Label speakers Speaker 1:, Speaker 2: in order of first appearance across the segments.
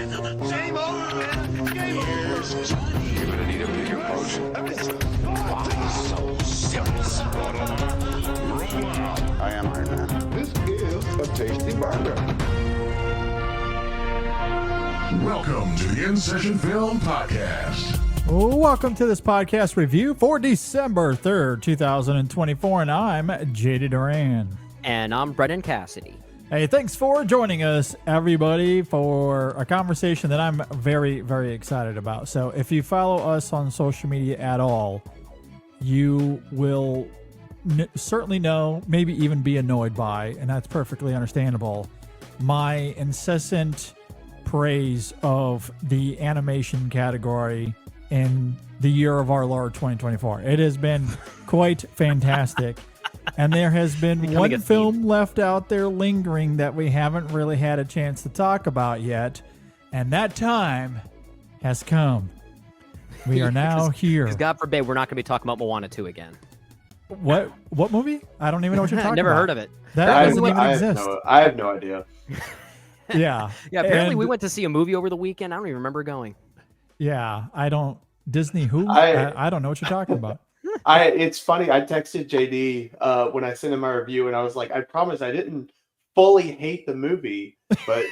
Speaker 1: Game over, man. Game over.
Speaker 2: You're gonna need a bigger boat. So serious.
Speaker 3: I am Iron Man.
Speaker 4: This is a tasty burger.
Speaker 5: Welcome to the In Session Film Podcast.
Speaker 6: Welcome to this podcast review for December 3rd, 2024, and I'm JD Duran.
Speaker 7: And I'm Brendan Cassidy.
Speaker 6: Hey, thanks for joining us, everybody, for a conversation that I'm very, very excited about. So if you follow us on social media at all, you will certainly know, maybe even be annoyed by, and that's perfectly understandable, my incessant praise of the animation category in the year of our Lord 2024. It has been quite fantastic. And there has been one film left out there lingering that we haven't really had a chance to talk about yet. And that time has come. We are now here.
Speaker 7: God forbid we're not going to be talking about Moana 2 again.
Speaker 6: What movie? I don't even know what you're talking
Speaker 7: Never
Speaker 6: about.
Speaker 7: Heard of it.
Speaker 6: That doesn't even exist.
Speaker 3: I have no idea.
Speaker 6: Yeah.
Speaker 7: Yeah, apparently we went to see a movie over the weekend. I don't even remember going.
Speaker 6: Yeah, Disney who? I don't know what you're talking about.
Speaker 3: It's funny. I texted JD when I sent him my review, and I was like, I promise I didn't fully hate the movie, but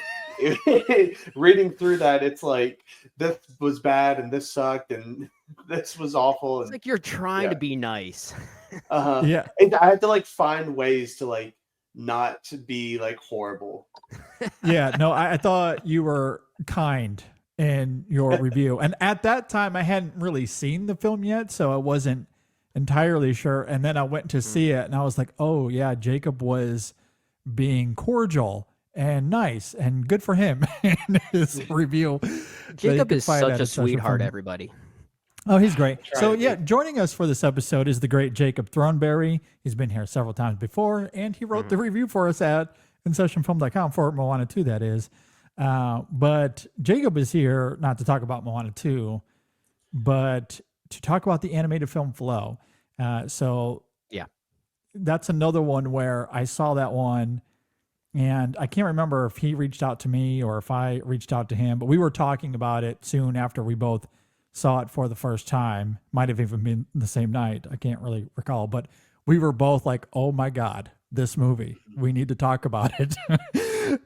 Speaker 3: reading through that, it's like this was bad and this sucked and this was awful.
Speaker 7: It's like you're trying to be nice.
Speaker 6: Yeah,
Speaker 3: and I had to find ways to not to be horrible.
Speaker 6: Yeah, no, I thought you were kind in your review, and at that time I hadn't really seen the film yet, so I wasn't entirely sure. And then I went to see it, and I was like, "Oh yeah, Jacob was being cordial and nice, and good for him." in his review,
Speaker 7: Jacob is such a sweetheart. Everybody.
Speaker 6: Oh, he's great. So yeah, joining us for this episode is the great Jacob Throneberry. He's been here several times before, and he wrote the review for us at InSessionFilm.com for Moana 2, that is. But Jacob is here not to talk about Moana 2, but to talk about the animated film Flow. So yeah, that's another one where I saw that one, and I can't remember if he reached out to me or if I reached out to him, but we were talking about it soon after we both saw it for the first time. Might have even been the same night. I can't really recall, but we were both like, "Oh my God, this movie, we need to talk about it."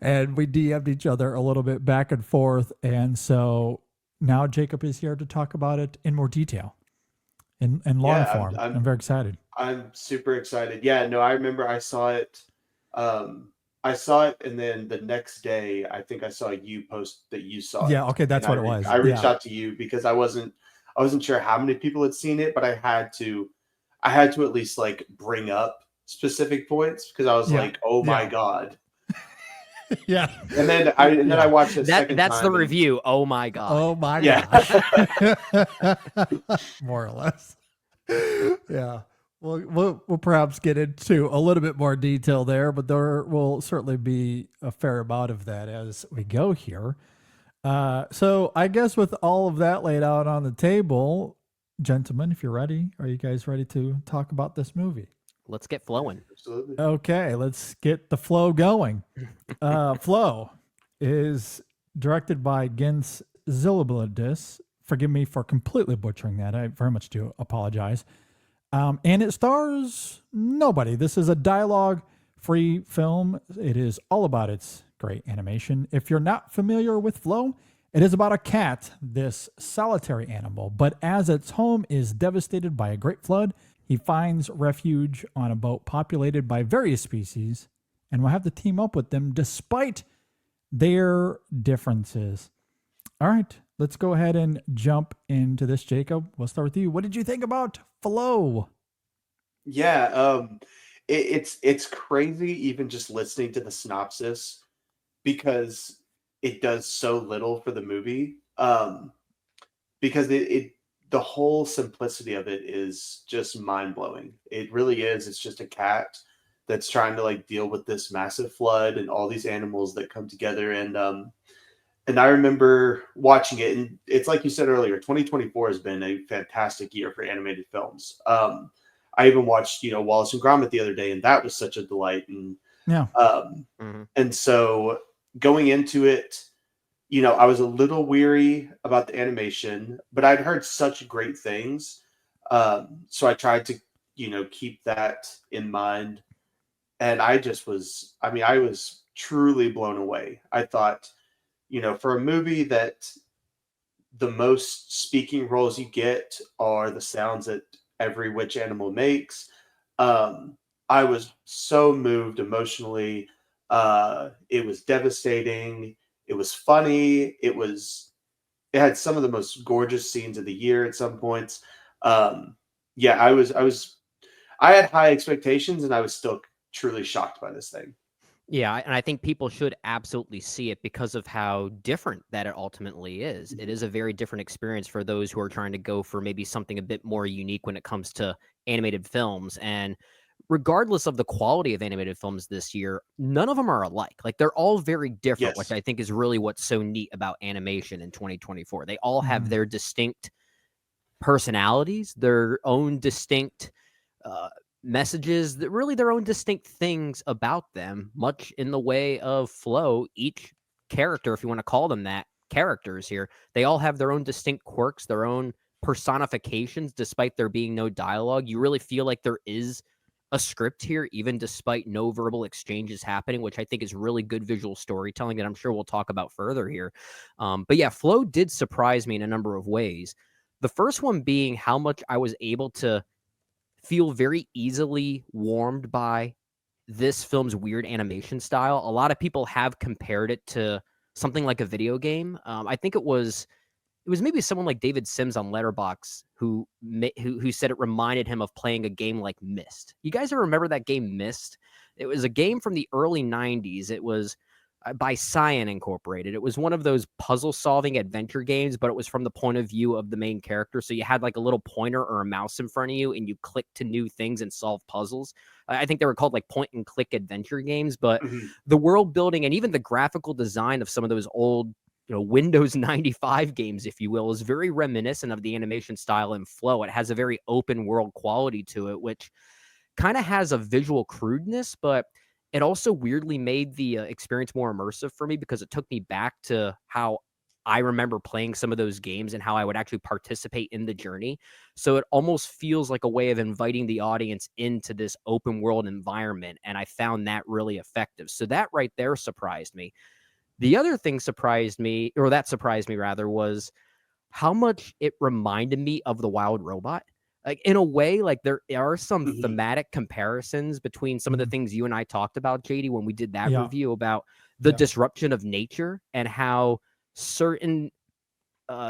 Speaker 6: And we DM'd each other a little bit back and forth. And so now Jacob is here to talk about it in more detail, in long form. I'm very excited.
Speaker 3: I'm super excited. Yeah, no, I remember I saw it. And then the next day, I think I saw you post that you saw it.
Speaker 6: Yeah, okay, that's what it was.
Speaker 3: I reached out to you because I wasn't sure how many people had seen it, but I had to at least bring up specific points because I was like, "Oh my God."
Speaker 6: Yeah.
Speaker 3: And then I watched it second time.
Speaker 7: That's the review. Oh my God.
Speaker 6: Oh my God. More or less. Yeah. We'll perhaps get into a little bit more detail there, but there will certainly be a fair amount of that as we go here. So I guess with all of that laid out on the table, gentlemen, if you're ready, are you guys ready to talk about this movie?
Speaker 7: Let's get flowing.
Speaker 3: Absolutely.
Speaker 6: Okay, let's get the flow going. Flow is directed by Gints Zilbalodis. Forgive me for completely butchering that. I very much do apologize. And it stars nobody. This is a dialogue-free film. It is all about its great animation. If you're not familiar with Flow, it is about a cat, this solitary animal, but as its home is devastated by a great flood, he finds refuge on a boat populated by various species and will have to team up with them despite their differences. All right, let's go ahead and jump into this, Jacob. We'll start with you. What did you think about Flow?
Speaker 3: Yeah, it's crazy even just listening to the synopsis because it does so little for the movie. Because the whole simplicity of it is just mind-blowing. It really is. It's just a cat that's trying to deal with this massive flood and all these animals that come together. And I remember watching it, and it's like you said earlier, 2024 has been a fantastic year for animated films. I even watched, Wallace and Gromit the other day, and that was such a delight. And
Speaker 6: Yeah.
Speaker 3: And so going into it, I was a little weary about the animation, but I'd heard such great things. So I tried to, keep that in mind. And I was truly blown away. I thought, for a movie that the most speaking roles you get are the sounds that every witch animal makes. Um, I was so moved emotionally. It was devastating. It was funny. It had some of the most gorgeous scenes of the year at some points. Um, yeah, I had high expectations and I was still truly shocked by this thing.
Speaker 7: Yeah, and I think people should absolutely see it because of how different that it ultimately is. It is a very different experience for those who are trying to go for maybe something a bit more unique when it comes to animated films. And regardless of the quality of animated films this year, none of them are alike. Like they're all very different, which
Speaker 3: Yes.
Speaker 7: I think is really what's so neat about animation in 2024. They all have
Speaker 6: Mhm.
Speaker 7: their distinct personalities, their own distinct uh, messages, that really their own distinct things about them, much in the way of flow. Each character, if you want to call them that, characters here, they all have their own distinct quirks, their own personifications, despite there being no dialogue. You really feel like there is a script here, even despite no verbal exchanges happening, which I think is really good visual storytelling that I'm sure we'll talk about further here. But yeah, flow did surprise me in a number of ways. The first one being how much I was able to feel very easily warmed by this film's weird animation style. A lot of people have compared it to something like a video game. I think it was maybe someone like David Sims on Letterboxd who said it reminded him of playing a game like Myst. You guys ever remember that game Myst? It was a game from the early 90s. It was by Cyan Incorporated. It was one of those puzzle solving adventure games, but it was from the point of view of the main character. So you had like a little pointer or a mouse in front of you and you click to new things and solve puzzles. I think they were called like point and click adventure games, but
Speaker 3: Mhm.
Speaker 7: the world building and even the graphical design of some of those old Windows 95 games, if you will, is very reminiscent of the animation style and flow. It has a very open world quality to it, which kind of has a visual crudeness, but it also weirdly made the experience more immersive for me because it took me back to how I remember playing some of those games and how I would actually participate in the journey. So it almost feels like a way of inviting the audience into this open world environment. And I found that really effective. So that right there surprised me. The other thing surprised me, or that surprised me rather, was how much it reminded me of The Wild Robot. Like in a way, like there are some
Speaker 3: Mhm.
Speaker 7: thematic comparisons between some of the
Speaker 6: Mhm.
Speaker 7: things you and I talked about, JD, when we did that
Speaker 6: Yeah.
Speaker 7: review about the
Speaker 6: Yeah.
Speaker 7: disruption of nature and how certain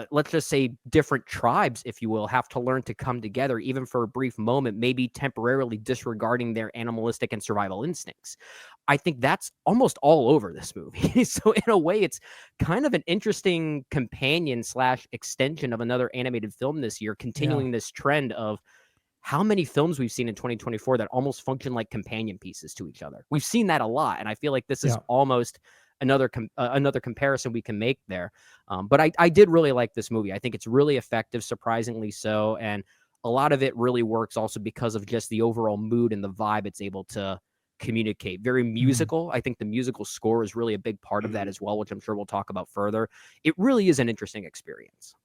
Speaker 7: let's just say different tribes, if you will, have to learn to come together, even for a brief moment, maybe temporarily disregarding their animalistic and survival instincts. I think that's almost all over this movie. So in a way, it's kind of an interesting companion slash extension of another animated film this year,
Speaker 6: Yeah.
Speaker 7: continuing this trend of how many films we've seen in 2024 that almost function like companion pieces to each other. We've seen that a lot, and I feel like this is
Speaker 6: Yeah.
Speaker 7: almost another comparison we can make there. But I did really like this movie. I think it's really effective, surprisingly so, and a lot of it really works also because of just the overall mood and the vibe it's able to communicate. Very
Speaker 6: Mhm.
Speaker 7: musical. I think the musical score is really a big part of that
Speaker 3: Mhm.
Speaker 7: as well, which I'm sure we'll talk about further. It really is an interesting experience.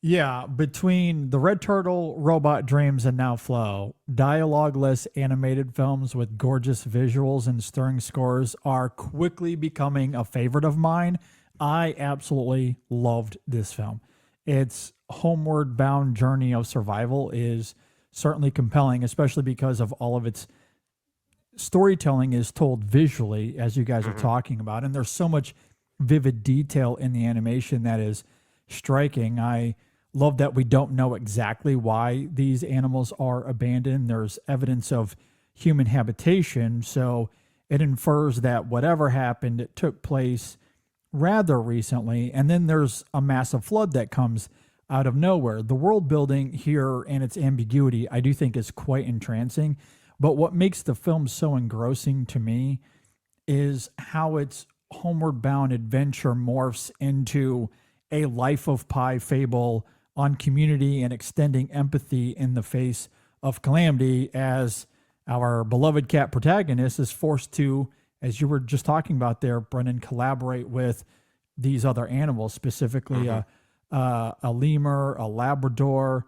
Speaker 6: Yeah, between the Red Turtle, Robot Dreams, and now Flow, dialogueless animated films with gorgeous visuals and stirring scores are quickly becoming a favorite of mine. I absolutely loved this film. Its homeward bound journey of survival is certainly compelling, especially because of all of its storytelling is told visually, as you guys are
Speaker 7: Mhm.
Speaker 6: talking about. And there's so much vivid detail in the animation that is striking. I love that we don't know exactly why these animals are abandoned. There's evidence of human habitation. So it infers that whatever happened, it took place rather recently. And then there's a massive flood that comes out of nowhere. The world building here and its ambiguity, I do think, is quite entrancing. But what makes the film so engrossing to me is how its homeward bound adventure morphs into a life of Pi fable on community and extending empathy in the face of calamity, as our beloved cat protagonist is forced to, as you were just talking about there, Brennan, collaborate with these other animals, specifically a lemur, a Labrador,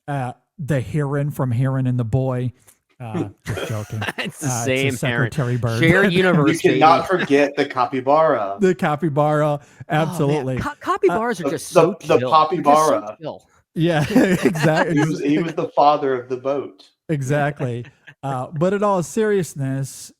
Speaker 6: the heron from Heron and the Boy. Just joking.
Speaker 7: It's the
Speaker 6: It's a
Speaker 7: same heron.
Speaker 6: secretary bird.
Speaker 7: Shared
Speaker 3: You
Speaker 7: universe,
Speaker 3: cannot
Speaker 7: JD.
Speaker 3: forget the capybara.
Speaker 6: The capybara,
Speaker 7: Oh, man.
Speaker 6: absolutely.
Speaker 7: Capybaras are
Speaker 3: The-
Speaker 7: just so
Speaker 3: the
Speaker 7: chill.
Speaker 3: poppybara.
Speaker 7: They're just so chill.
Speaker 6: Yeah, exactly.
Speaker 3: He was the father of the boat.
Speaker 6: Exactly. But in all seriousness,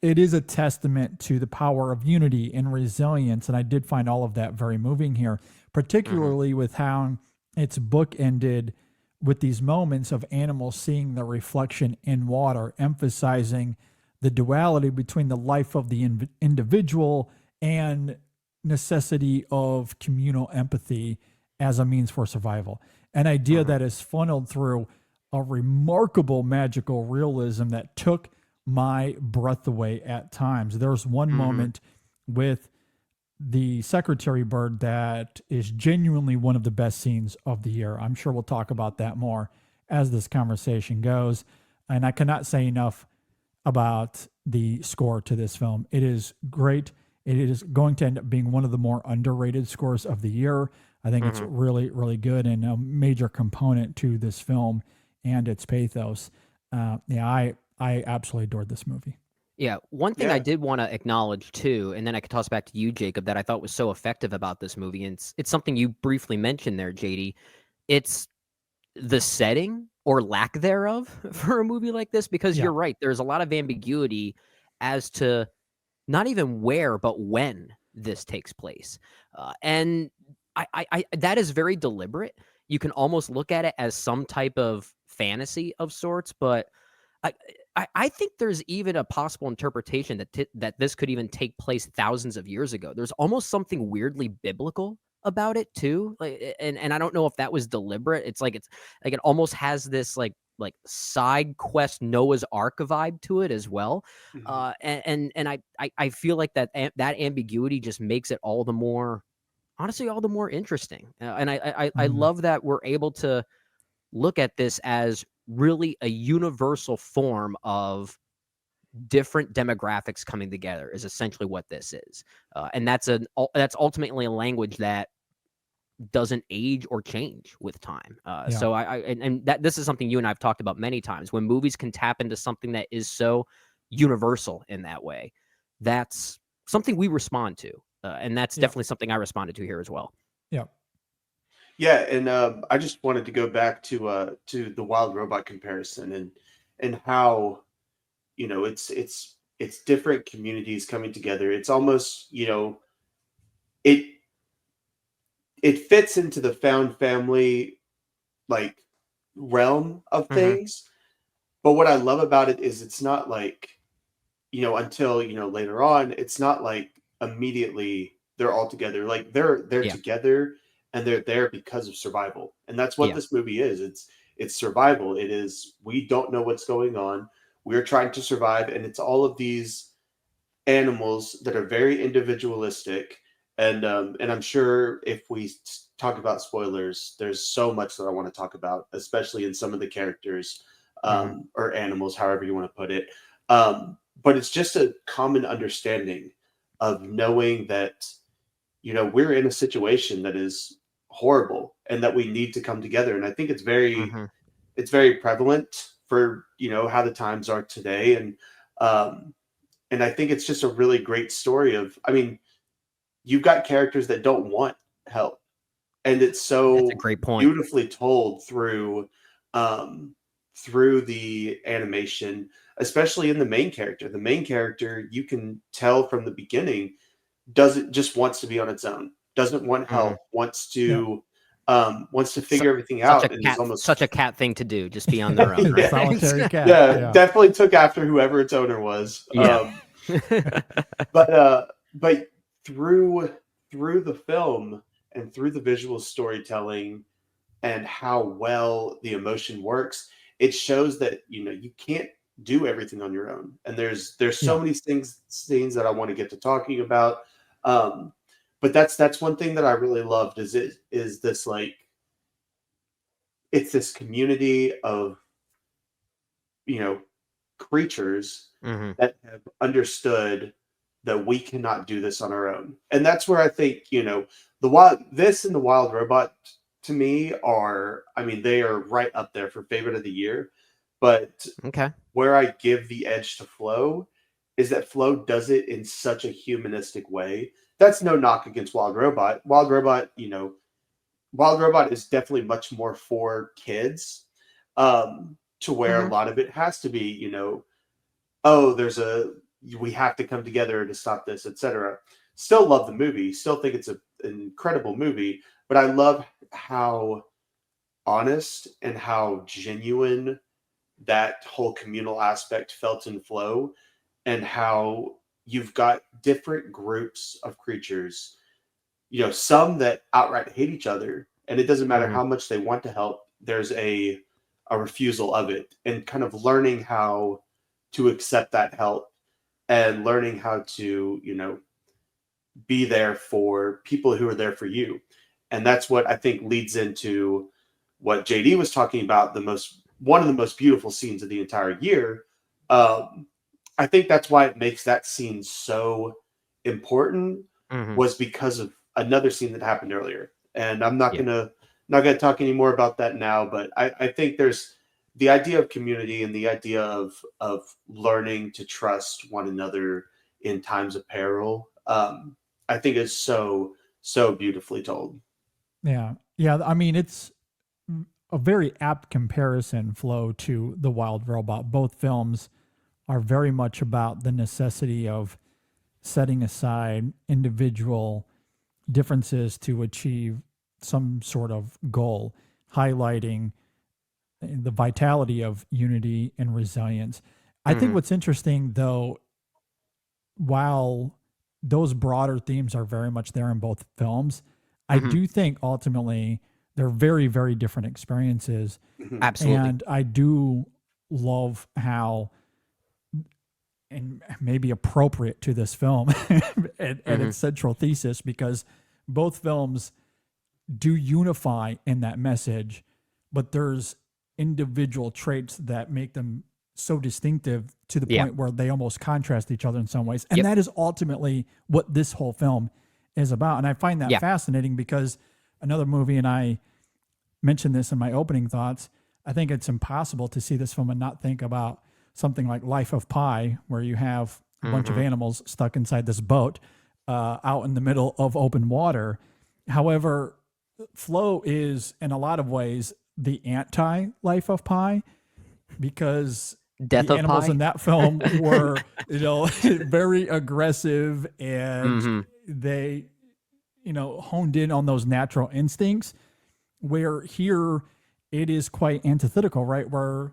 Speaker 6: it is a testament to the power of unity and resilience. And I did find all of that very moving here, particularly with how its book ended with these moments of animals seeing the reflection in water, emphasizing the duality between the life of the individual and necessity of communal empathy as a means for survival. An idea that is funneled through a remarkable magical realism that took my breath away at times. There's one moment with the secretary bird that is genuinely one of the best scenes of the year. I'm sure we'll talk about that more as this conversation goes. And I cannot say enough about the score to this film. It is great. It is going to end up being one of the more underrated scores of the year. I think it's really, really good and a major component to this film and its pathos. I absolutely adored this movie.
Speaker 7: Yeah, one thing I
Speaker 3: Yeah.
Speaker 7: did want to acknowledge too, and then I could toss back to you, Jacob, that I thought was so effective about this movie, and it's something you briefly mentioned there, JD. It's the setting or lack thereof for a movie like this, because
Speaker 6: Yeah.
Speaker 7: you're right, there's a lot of ambiguity as to not even where, but when this takes place, and I that is very deliberate. You can almost look at it as some type of fantasy of sorts, but I I think there's even a possible interpretation that this could even take place thousands of years ago. There's almost something weirdly biblical about it too, and I don't know if that was deliberate. It's like it almost has this like side quest Noah's Ark vibe to it as well, and I feel like that ambiguity just makes it all the more, honestly, all the more interesting. And I love that we're able to look at this as really a universal form of different demographics coming together is essentially what this is, and that's ultimately a language that doesn't age or change with time. So and that this is something you and I've talked about many times. When movies can tap into something that is so universal in that way, that's something we respond to, and that's definitely something I responded to here as well.
Speaker 6: Yeah.
Speaker 3: Yeah, and I just wanted to go back to the wild robot comparison and how it's different communities coming together. It's almost it it fits into the found family like realm of things. But what I love about it is it's not like until later on, it's not like immediately they're all together. Like they're
Speaker 7: Yeah.
Speaker 3: together and they're there because of survival. And that's what
Speaker 7: Yeah.
Speaker 3: this movie is. It's survival. It is we don't know what's going on. We're trying to survive, and it's all of these animals that are very individualistic. And I'm sure if we talk about spoilers, there's so much that I want to talk about, especially in some of the characters or animals, however you want to put it. But it's just a common understanding of knowing that we're in a situation that is horrible and that we need to come together. And I think it's very prevalent for how the times are today. And I think it's just a really great story of, I mean, you've got characters that don't want help, and it's so
Speaker 7: That's a great point.
Speaker 3: beautifully told through the animation, especially in the main character. The main character, you can tell from the beginning, just wants to be on its own, doesn't want help, wants to figure everything out, and is almost
Speaker 7: such a cat thing to do, just be on their own. Right?
Speaker 6: Solitary cat.
Speaker 3: yeah, definitely took after whoever its owner was.
Speaker 7: Yeah.
Speaker 3: But through the film and through the visual storytelling and how well the emotion works, it shows that you can't do everything on your own. And there's so many scenes that I want to get to talking about. But that's one thing that I really loved is this like it's this community of creatures that have understood that we cannot do this on our own. And that's where I think, this and the Wild Robot to me are, I mean, they are right up there for favorite of the year. But
Speaker 7: Okay.
Speaker 3: where I give the edge to Flow is that Flow does it in such a humanistic way. That's no knock against Wild Robot. Wild Robot is definitely much more for kids, to where a lot of it has to be, we have to come together to stop this, etc. Still love the movie. Still think it's an incredible movie, but I love how honest and how genuine that whole communal aspect felt in Flow, and how you've got different groups of creatures, some that outright hate each other, and it doesn't matter how much they want to help, there's a refusal of it, and kind of learning how to accept that help and learning how to, be there for people who are there for you. And that's what I think leads into what JD was talking about, one of the most beautiful scenes of the entire year. I think that's why it makes that scene so important, was because of another scene that happened earlier. And I'm not gonna talk any more about that now, but I think there's the idea of community and the idea of learning to trust one another in times of peril. I think is so beautifully told.
Speaker 6: Yeah. I mean, it's a very apt comparison, Flow, to The Wild Robot. Both films are very much about the necessity of setting aside individual differences to achieve some sort of goal, highlighting the vitality of unity and resilience. I think what's interesting, though, while those broader themes are very much there in both films, I do think ultimately they're very, very different experiences.
Speaker 7: Absolutely.
Speaker 6: And I do love how, and maybe appropriate to this film and its central thesis, because both films do unify in that message, but there's individual traits that make them so distinctive to the point where they almost contrast each other in some ways. And that is ultimately what this whole film is about. And I find that fascinating, because another movie, and I mentioned this in my opening thoughts, I think it's impossible to see this film and not think about something like Life of Pi, where you have a bunch of animals stuck inside this boat out in the middle of open water. However, Flow is in a lot of ways the anti-Life of Pi, because
Speaker 7: Death
Speaker 6: the
Speaker 7: of
Speaker 6: animals
Speaker 7: Pi?
Speaker 6: in that film were, very aggressive, and they, honed in on those natural instincts, where here it is quite antithetical, right? Where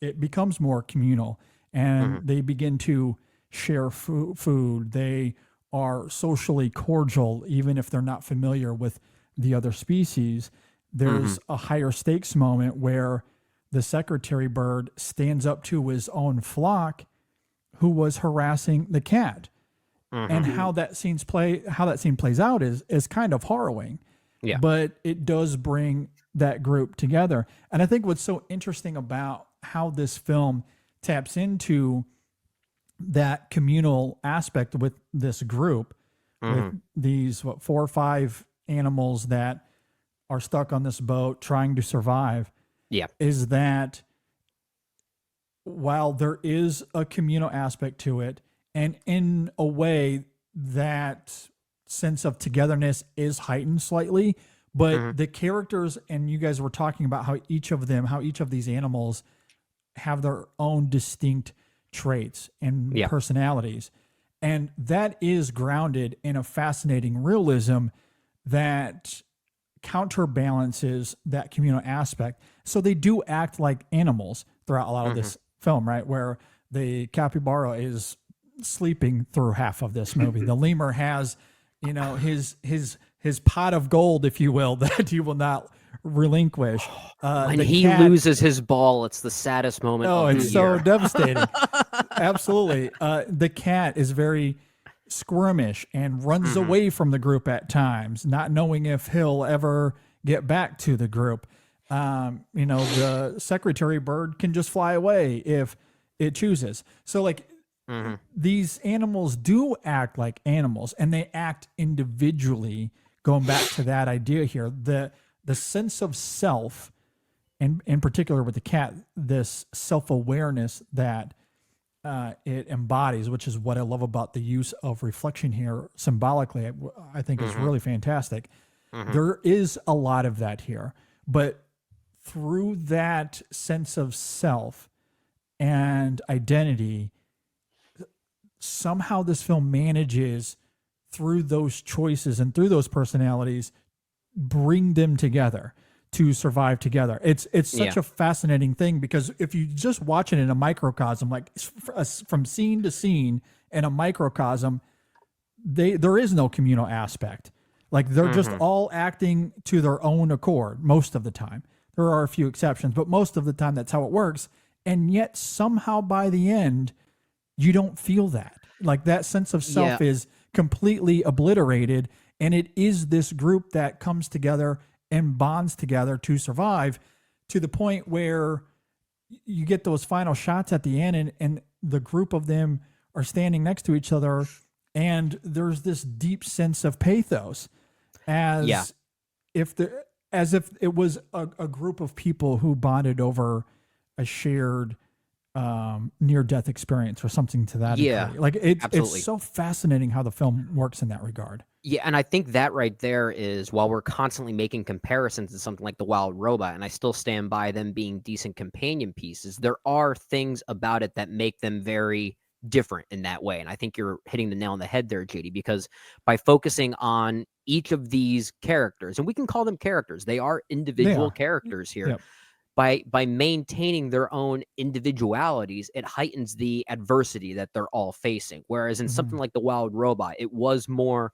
Speaker 6: it becomes more communal, and they begin to share food. They are socially cordial, even if they're not familiar with the other species. There's a higher stakes moment where the secretary bird stands up to his own flock who was harassing the cat. And how that scene plays out is kind of harrowing.
Speaker 7: Yeah.
Speaker 6: But it does bring that group together. And I think what's so interesting about how this film taps into that communal aspect with this group, with these 4 or 5 animals that are stuck on this boat trying to survive, is that while there is a communal aspect to it, and in a way that sense of togetherness is heightened slightly, but the characters, and you guys were talking about how each of these animals have their own distinct traits and personalities. And that is grounded in a fascinating realism that counterbalances that communal aspect. So they do act like animals throughout a lot of this film, right? Where the capybara is sleeping through half of this movie. The lemur has, his pot of gold, if you will, that he will not relinquish.
Speaker 7: When he loses his ball, it's the saddest moment of the
Speaker 6: it's so
Speaker 7: year.
Speaker 6: devastating. Absolutely. The cat is very squirmish and runs away from the group at times, not knowing if he'll ever get back to the group. The secretary bird can just fly away if it chooses. So these animals do act like animals, and they act individually. Going back to that idea here, the sense of self, and in particular with the cat, this self-awareness that it embodies, which is what I love about the use of reflection here symbolically, I think is really fantastic. There is a lot of that here, but through that sense of self and identity, somehow this film manages, through those choices and through those personalities, bring them together to survive together. It's such a fascinating thing, because if you just watch it in a microcosm, like from scene to scene in a microcosm, there is no communal aspect. Like they're just all acting to their own accord most of the time. There are a few exceptions, but most of the time that's how it works. And yet somehow by the end, you don't feel that. Like that sense of self is completely obliterated. And it is this group that comes together and bonds together to survive, to the point where you get those final shots at the end, and the group of them are standing next to each other. And there's this deep sense of pathos, as if it was a group of people who bonded over a shared near-death experience or something to that degree. Like it's so fascinating how the film works in that regard.
Speaker 7: Yeah, and I think that right there is, while we're constantly making comparisons to something like The Wild Robot, and I still stand by them being decent companion pieces, there are things about it that make them very different in that way. And I think you're hitting the nail on the head there, JD, because by focusing on each of these characters, and we can call them characters, they are individual characters here.
Speaker 6: Yep.
Speaker 7: By maintaining their own individualities, it heightens the adversity that they're all facing. Whereas in something like The Wild Robot, it was more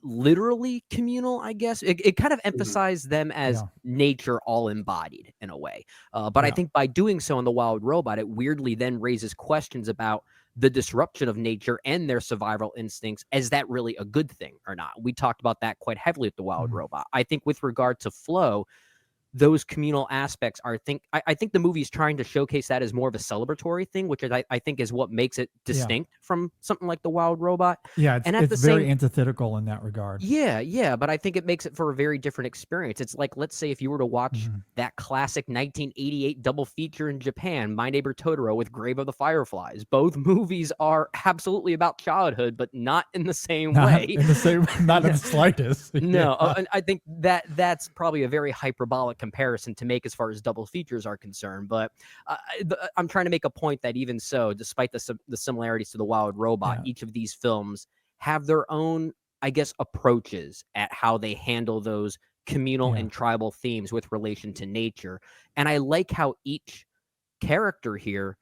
Speaker 7: literally communal, I guess. It kind of emphasized them as nature all embodied in a way. But I think by doing so in The Wild Robot, it weirdly then raises questions about the disruption of nature and their survival instincts. Is that really a good thing or not? We talked about that quite heavily at The Wild Robot. I think with regard to Flow, those communal aspects are, I think the movie is trying to showcase that as more of a celebratory thing, which I think is what makes it distinct from something like The Wild Robot.
Speaker 6: Yeah,
Speaker 7: and
Speaker 6: it's very antithetical in that regard.
Speaker 7: Yeah, but I think it makes it for a very different experience. It's like, let's say if you were to watch that classic 1988 double feature in Japan, My Neighbor Totoro with Grave of the Fireflies. Both movies are absolutely about childhood, but not in the same way.
Speaker 6: In the slightest.
Speaker 7: No, and I think that's probably a very hyperbolic comparison to make as far as double features are concerned. But I'm trying to make a point that even so, despite the similarities to The Wild Robot, each of these films have their own, I guess, approaches at how they handle those communal and tribal themes with relation to nature. And I like how each character here,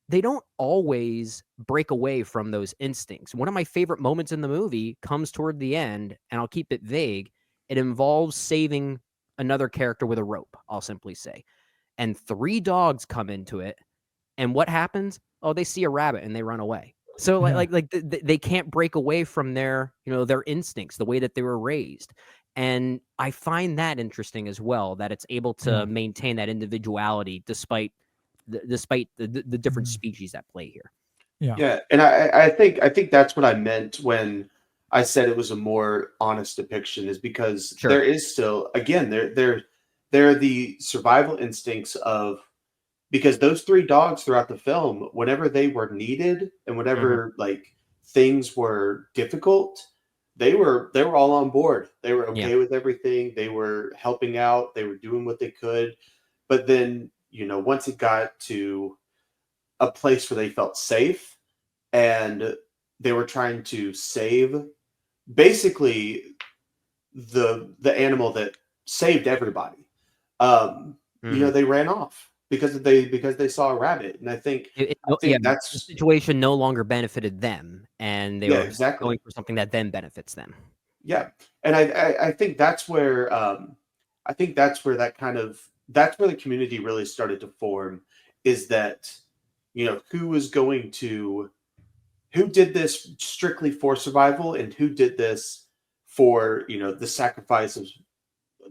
Speaker 7: they don't always break away from those instincts. One of my favorite moments in the movie comes toward the end, and I'll keep it vague. It involves saving another character with a rope, I'll simply say. And 3 dogs come into it, and what happens? Oh, they see a rabbit and they run away. So they can't break away from their instincts, the way that they were raised. And I find that interesting as well, that it's able to maintain that individuality despite the different species at play here.
Speaker 3: Yeah, and I think that's what I meant when I said it was a more honest depiction, is because there is still, again, there are the survival instincts of, because those 3 dogs throughout the film, whenever they were needed and whenever like things were difficult, they were all on board. They were okay with everything. They were helping out. They were doing what they could. But then, once it got to a place where they felt safe and they were trying to save basically the animal that saved everybody, they ran off because they saw a rabbit. And I think that's
Speaker 7: the situation no longer benefited them, and they were going for something that then benefits them.
Speaker 3: Yeah, and I think that's where that's where the community really started to form, is that who did this strictly for survival and who did this for the sacrifice of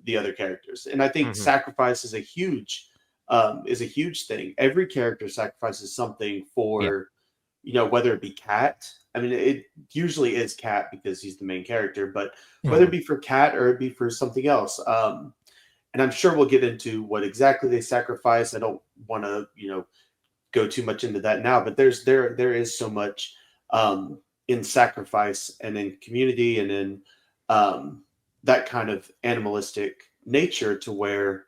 Speaker 3: the other characters. And I think sacrifice is a huge thing. Every character sacrifices something for whether it be Cat. I mean, it usually is Cat because he's the main character, but
Speaker 6: Yeah.
Speaker 3: whether it be for Cat or it be for something else. And I'm sure we'll get into what exactly they sacrifice. I don't want to, go too much into that now, but there is so much in sacrifice and in community and in that kind of animalistic nature, to where,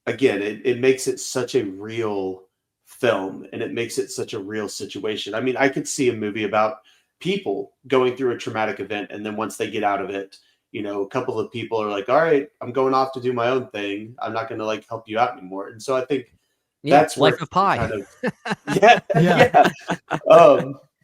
Speaker 3: again, it makes it such a real film, and it makes it such a real situation. I mean, I could see a movie about people going through a traumatic event, and then once they get out of it, a couple of people are like, all right, I'm going off to do my own thing. I'm not going to like help you out anymore. And so I think that's
Speaker 7: Life of Pi.
Speaker 3: kind of, yeah.
Speaker 6: Yeah.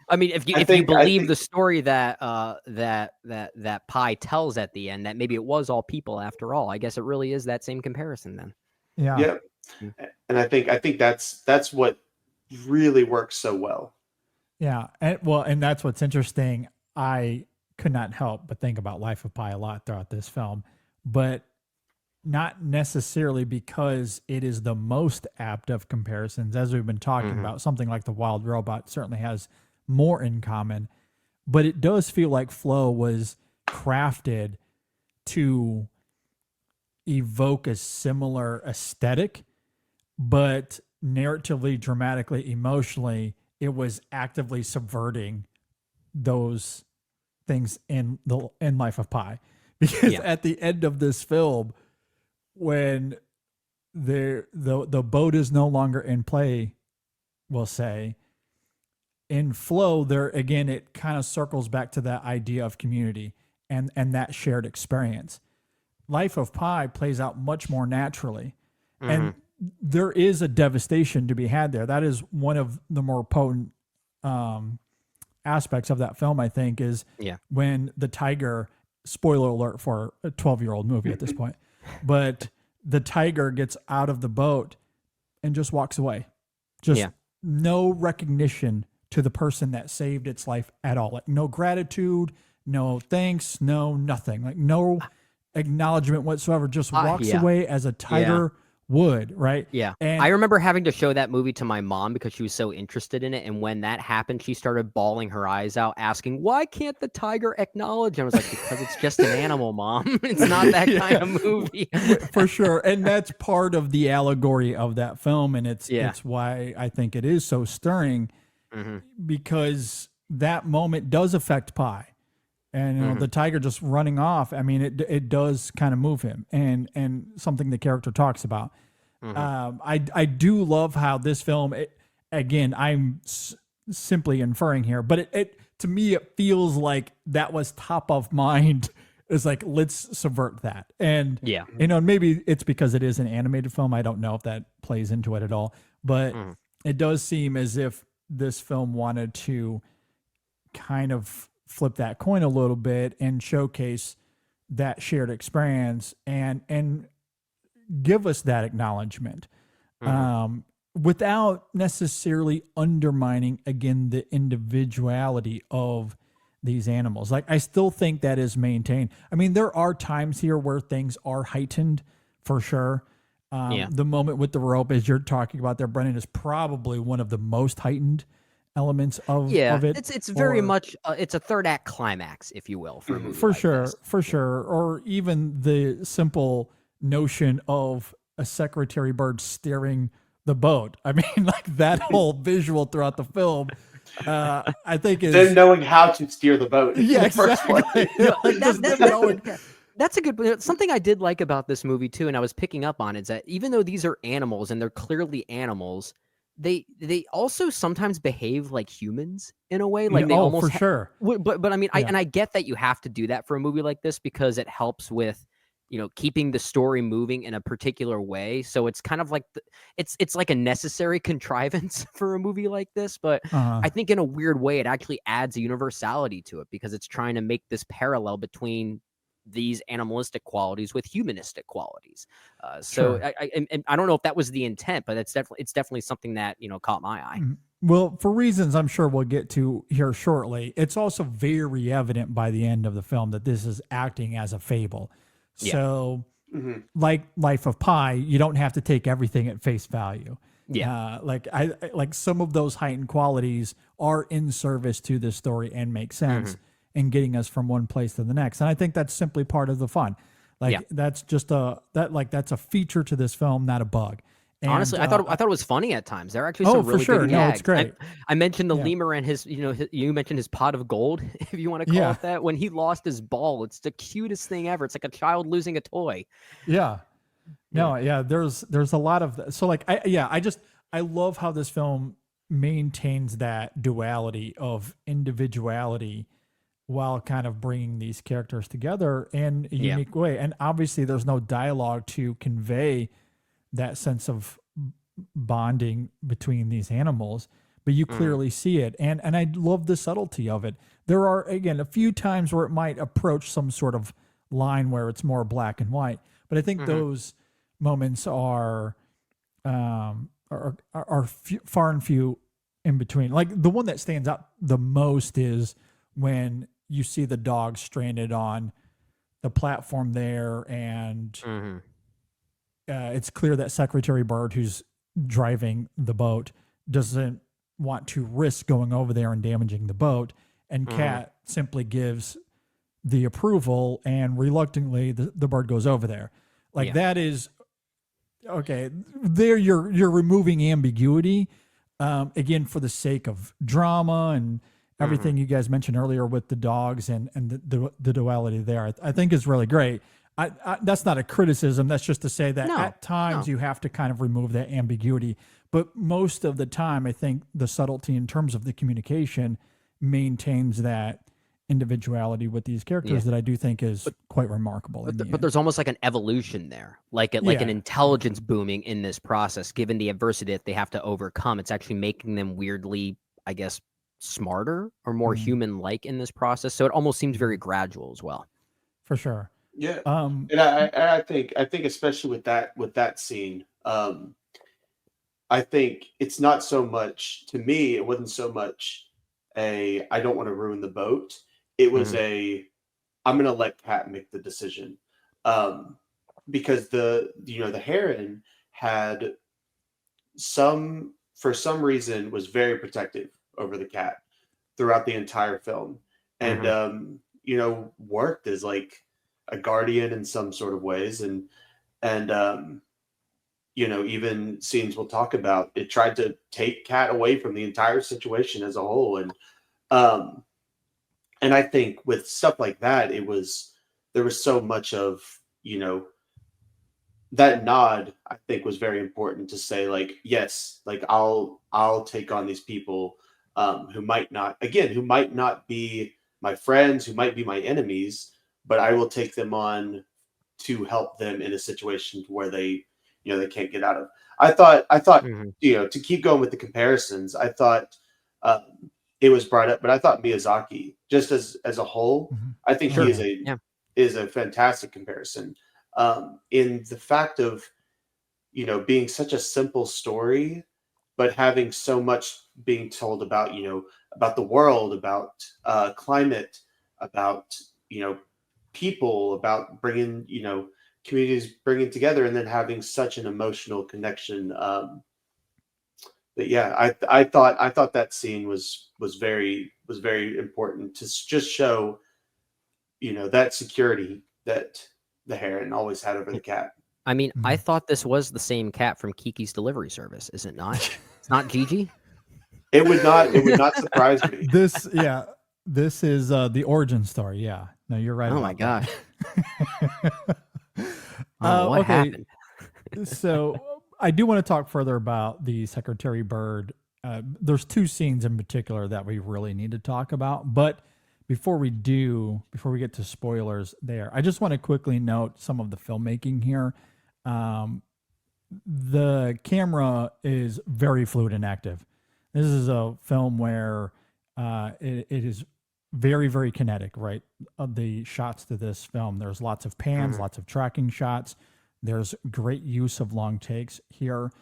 Speaker 7: I mean, if you believe the story that that Pi tells at the end, that maybe it was all people after all, I guess it really is that same comparison then.
Speaker 6: Yeah.
Speaker 3: Yeah. And I think that's what really works so well.
Speaker 6: Yeah. And that's what's interesting. I could not help but think about Life of Pi a lot throughout this film, but not necessarily because it is the most apt of comparisons. As we've been talking about, something like The Wild Robot certainly has more in common, but it does feel like Flow was crafted to evoke a similar aesthetic, but narratively, dramatically, emotionally, it was actively subverting those things in Life of Pi. Because at the end of this film, when the boat is no longer in play, we'll say, in Flow, there again, it kind of circles back to that idea of community and that shared experience. Life of Pi plays out much more naturally, and there is a devastation to be had there. That is one of the more potent aspects of that film, I think, is when the tiger, spoiler alert for a 12-year-old movie at this point, but the tiger gets out of the boat and just walks away. Just no recognition to the person that saved its life at all. Like no gratitude, no thanks, no nothing. Like no acknowledgement whatsoever. Just walks away as a tiger would, right?
Speaker 7: Yeah.
Speaker 6: And
Speaker 7: I remember having to show that movie to my mom because she was so interested in it. And when that happened, she started bawling her eyes out, asking, why can't the tiger acknowledge? And I was like, because it's just an animal, Mom. It's not that kind of movie.
Speaker 6: For sure. And that's part of the allegory of that film. And it's why I think it is so stirring, because that moment does affect Pi. And the tiger just running off, I mean, it does kind of move him, and something the character talks about. I do love how this film, again, I'm simply inferring here, but it to me, it feels like that was top of mind. It's like, let's subvert that. And, maybe it's because it is an animated film. I don't know if that plays into it at all, but it does seem as if this film wanted to kind of flip that coin a little bit and showcase that shared experience and give us that acknowledgement without necessarily undermining, again, the individuality of these animals. Like, I still think that is maintained. I mean, there are times here where things are heightened for sure. The moment with the rope, as you're talking about there, Brennan, is probably one of the most heightened elements of it.
Speaker 7: It's very much it's a third act climax, if you will, for a movie
Speaker 6: for
Speaker 7: like
Speaker 6: sure
Speaker 7: this.
Speaker 6: For sure. Or even the simple notion of a secretary bird steering the boat. I mean, like that whole visual throughout the film, I think is
Speaker 3: them knowing how to steer the boat.
Speaker 6: Exactly.
Speaker 7: That's a good something I did like about this movie too, and I was picking up on, is that even though these are animals and they're clearly animals, they also sometimes behave like humans in a way, like they almost
Speaker 6: for sure.
Speaker 7: But I mean, I get that you have to do that for a movie like this because it helps with, keeping the story moving in a particular way. So it's kind of like it's like a necessary contrivance for a movie like this. But I think in a weird way, it actually adds a universality to it because it's trying to make this parallel between these animalistic qualities with humanistic qualities. So sure. I don't know if that was the intent, but it's definitely something that, caught my eye.
Speaker 6: Well, for reasons I'm sure we'll get to here shortly, it's also very evident by the end of the film that this is acting as a fable. So like Life of Pi, you don't have to take everything at face value.
Speaker 7: Yeah.
Speaker 6: Like some of those heightened qualities are in service to this story and make sense in getting us from one place to the next. And I think that's simply part of the fun. Like that's just that's a feature to this film, not a bug. And,
Speaker 7: honestly, I thought it was funny at times. There are actually some really
Speaker 6: for sure.
Speaker 7: good
Speaker 6: No,
Speaker 7: gags.
Speaker 6: it's great.
Speaker 7: I mentioned the lemur and his, you mentioned his pot of gold, if you want to call it that. When he lost his ball, it's the cutest thing ever. It's like a child losing a toy.
Speaker 6: Yeah. No, yeah. There's a lot of that. So like, I love how this film maintains that duality of individuality while kind of bringing these characters together in a unique way. And obviously there's no dialogue to convey that sense of bonding between these animals, but you clearly see it. And I love the subtlety of it. There are, again, a few times where it might approach some sort of line where it's more black and white, but I think those moments are far and few in between. Like the one that stands out the most is when you see the dog stranded on the platform there, and it's clear that Secretary Bird, who's driving the boat, doesn't want to risk going over there and damaging the boat, and Cat simply gives the approval, and reluctantly the bird goes over there. Like that is okay. There you're removing ambiguity, again, for the sake of drama and everything you guys mentioned earlier with the dogs and the duality there. I think is really great. I that's not a criticism. That's just to say that at times you have to kind of remove that ambiguity. But most of the time, I think the subtlety in terms of the communication maintains that individuality with these characters that I do think is quite remarkable.
Speaker 7: But there's almost like an evolution there, like an intelligence booming in this process, given the adversity that they have to overcome. It's actually making them weirdly, I guess, smarter or more human-like in this process. So it almost seems very gradual as well.
Speaker 6: For sure.
Speaker 3: Yeah. And I think especially with that scene, I think it's not so much, to me, it wasn't so much I don't want to ruin the boat. It was I'm going to let Cat make the decision. Because the heron had for some reason was very protective over the cat throughout the entire film. And, worked as like a guardian in some sort of ways. And even scenes we'll talk about, it tried to take Cat away from the entire situation as a whole. And I think with stuff like that, there was so much of, that nod, I think, was very important to say, like, yes, like I'll take on these people who might not be my friends, who might be my enemies, but I will take them on to help them in a situation where they can't get out of. I thought, to keep going with the comparisons, I thought it was brought up, but I thought Miyazaki, just as a whole, I think he is a fantastic comparison. In the fact of, being such a simple story, but having so much being told about, about the world, about climate, about, people, about bringing, communities bringing together, and then having such an emotional connection. But yeah, I thought that scene was very important to just show, that security that the heron always had over the cat.
Speaker 7: I mean, I thought this was the same cat from Kiki's Delivery Service, is it not? It's not Gigi?
Speaker 3: It would not surprise me.
Speaker 6: This is the origin story. Yeah. No, you're right.
Speaker 7: Oh my gosh. What happened?
Speaker 6: So I do want to talk further about the Secretary Bird. There's two scenes in particular that we really need to talk about, but before we get to spoilers there, I just want to quickly note some of the filmmaking here. The camera is very fluid and active. This is a film where it is very, very kinetic, right? Of the shots to this film, there's lots of pans, lots of tracking shots. There's great use of long takes here.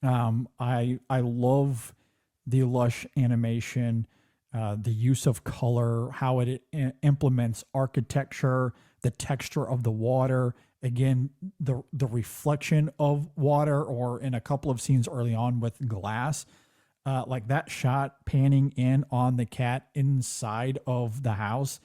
Speaker 6: I love the lush animation, the use of color, how it implements architecture, the texture of the water, Again, the reflection of water, or in a couple of scenes early on with glass, like that shot panning in on the cat inside of the house,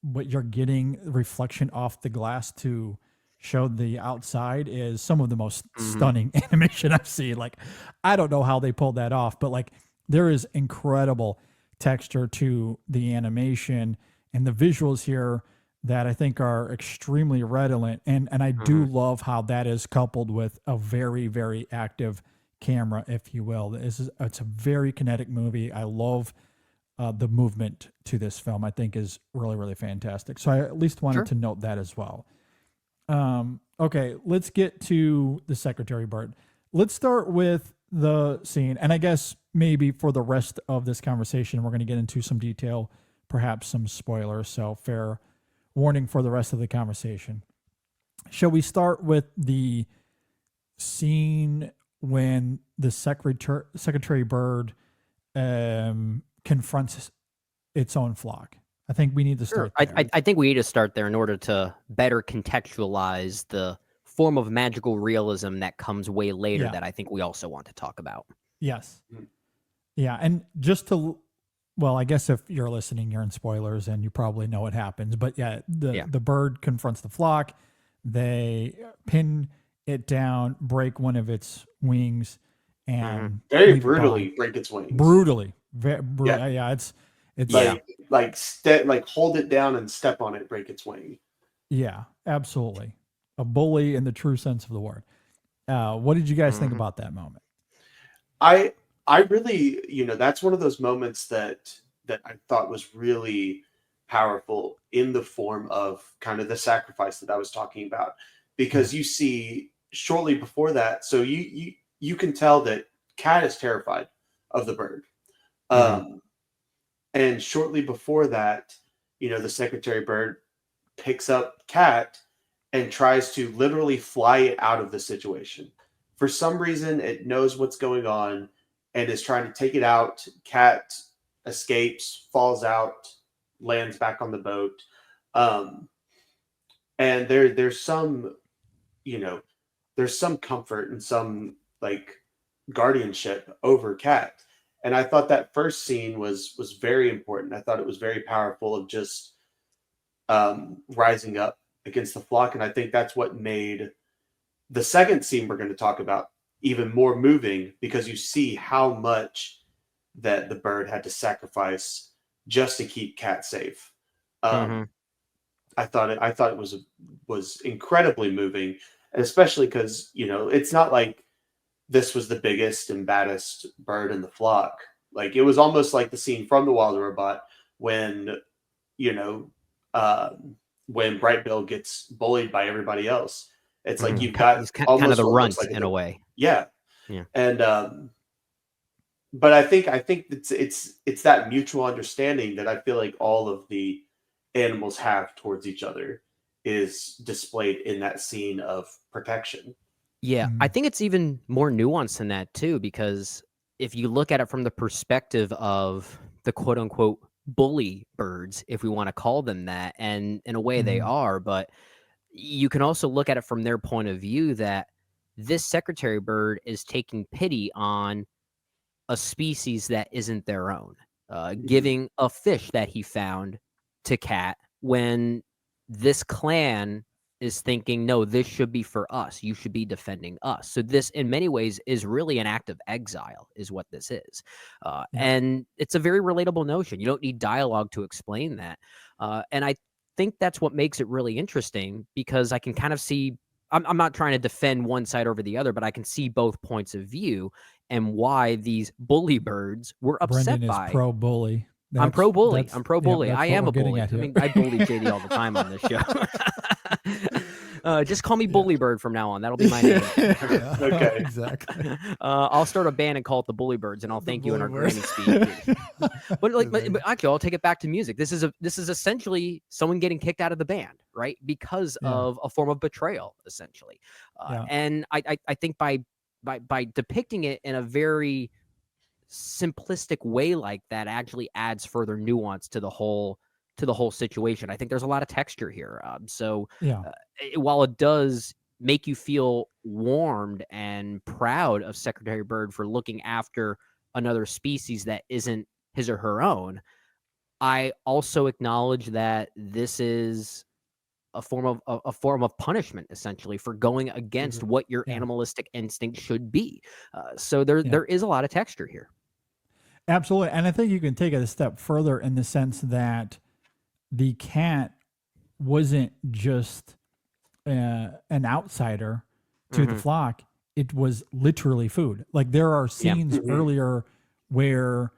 Speaker 6: what you're getting reflection off the glass to show the outside is some of the most stunning animation I've seen. Like, I don't know how they pulled that off, but like there is incredible texture to the animation and the visuals here that I think are extremely redolent. And I do love how that is coupled with a very, very active camera, if you will. It's a very kinetic movie. I love the movement to this film. I think is really, really fantastic. So I at least wanted to note that as well. Okay, let's get to the Secretary Bird. Let's start with the scene. And I guess maybe for the rest of this conversation, we're going to get into some detail, perhaps some spoilers. So fair warning for the rest of the conversation. Shall we start with the scene when the Secretary Bird confronts its own flock? I think we need to start there.
Speaker 7: I think we need to start there in order to better contextualize the form of magical realism that comes way later that I think we also want to talk about.
Speaker 6: Yes. Yeah, and just to, well, I guess if you're listening, you're in spoilers and you probably know what happens. But yeah, the bird confronts the flock. They pin it down, break one of its wings, and
Speaker 3: very brutally break its wings.
Speaker 6: Brutally. Yeah, it's
Speaker 3: like hold it down and step on it, break its wing.
Speaker 6: Yeah, absolutely. A bully in the true sense of the word. What did you guys think about that moment?
Speaker 3: I really, that's one of those moments that I thought was really powerful in the form of kind of the sacrifice that I was talking about, because you see shortly before that, so you can tell that Cat is terrified of the bird. And shortly before that, the Secretary Bird picks up Cat and tries to literally fly it out of the situation. For some reason, it knows what's going on and is trying to take it out. Cat escapes, falls out, lands back on the boat. And there's some, there's some comfort and some like guardianship over Cat. And I thought that first scene was very important. I thought it was very powerful of just rising up against the flock. And I think that's what made the second scene we're going to talk about even more moving, because you see how much that the bird had to sacrifice just to keep Cat safe. I thought it was incredibly moving, especially because it's not like this was the biggest and baddest bird in the flock. Like, it was almost like the scene from The Wild Robot when when Bright Bill gets bullied by everybody else. It's like you've got
Speaker 7: he's kind of the runt in a way.
Speaker 3: Yeah. And but I think it's that mutual understanding that I feel like all of the animals have towards each other is displayed in that scene of protection.
Speaker 7: Yeah, I think it's even more nuanced than that too, because if you look at it from the perspective of the quote unquote bully birds, if we want to call them that, and in a way they are, but you can also look at it from their point of view that this Secretary Bird is taking pity on a species that isn't their own, giving a fish that he found to Cat when this clan is thinking, no, this should be for us. You should be defending us. So this, in many ways, is really an act of exile, is what this is. And it's a very relatable notion. You don't need dialogue to explain that. And I think that's what makes it really interesting, because I can kind of see, I'm not trying to defend one side over the other, but I can see both points of view and why these bully birds were upset
Speaker 6: Brendan
Speaker 7: by.
Speaker 6: Is pro-bully.
Speaker 7: I'm pro-bully. I'm pro-bully.
Speaker 6: Yeah,
Speaker 7: I am a bully. I mean, I bully JD all the time on this show. Just call me Bully Bird from now on. That'll be my name.
Speaker 3: Okay.
Speaker 6: Exactly.
Speaker 7: I'll start a band and call it the Bully Birds, and I'll thank you in our Grammy speech. but actually, I'll take it back to music. This is essentially someone getting kicked out of the band, right? Because of a form of betrayal, essentially. And I think by depicting it in a very simplistic way like that actually adds further nuance to the whole to the whole situation. I think there's a lot of texture here.
Speaker 6: Yeah.
Speaker 7: While it does make you feel warmed and proud of Secretary Byrd for looking after another species that isn't his or her own, I also acknowledge that this is a form of punishment, essentially, for going against what your
Speaker 6: Yeah.
Speaker 7: animalistic instinct should be. So there is a lot of texture here.
Speaker 6: Absolutely. And I think you can take it a step further in the sense that the cat wasn't just an outsider to the flock. It was literally food. Like there are scenes earlier where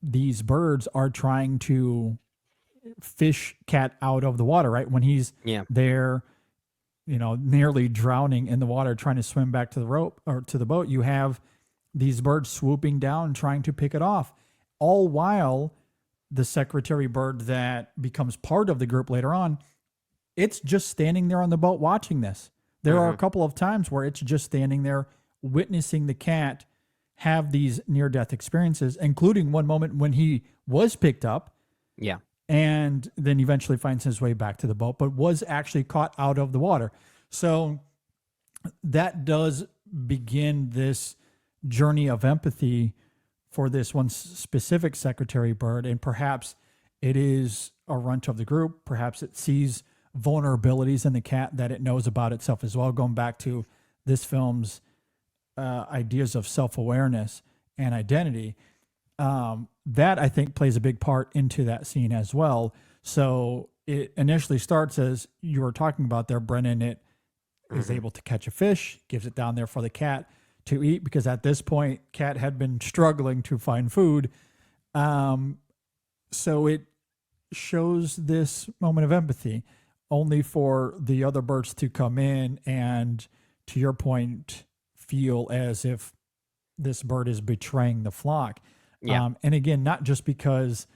Speaker 6: these birds are trying to fish cat out of the water, right? When he's there, nearly drowning in the water, trying to swim back to the rope or to the boat, you have these birds swooping down, trying to pick it off, all while the secretary bird that becomes part of the group later on, it's just standing there on the boat watching this. There are a couple of times where it's just standing there witnessing the cat have these near-death experiences, including one moment when he was picked up.
Speaker 7: Yeah.
Speaker 6: And then eventually finds his way back to the boat, but was actually caught out of the water. So that does begin this journey of empathy for this one specific secretary bird. And perhaps it is a runt of the group. Perhaps it sees vulnerabilities in the cat that it knows about itself as well, going back to this film's ideas of self-awareness and identity. That I think plays a big part into that scene as well. So it initially starts as you were talking about there, Brennan. It is able to catch a fish, gives it down there for the cat to eat, because at this point, cat had been struggling to find food. So it shows this moment of empathy, only for the other birds to come in and, to your point, feel as if this bird is betraying the flock.
Speaker 7: Yeah.
Speaker 6: And again, not just because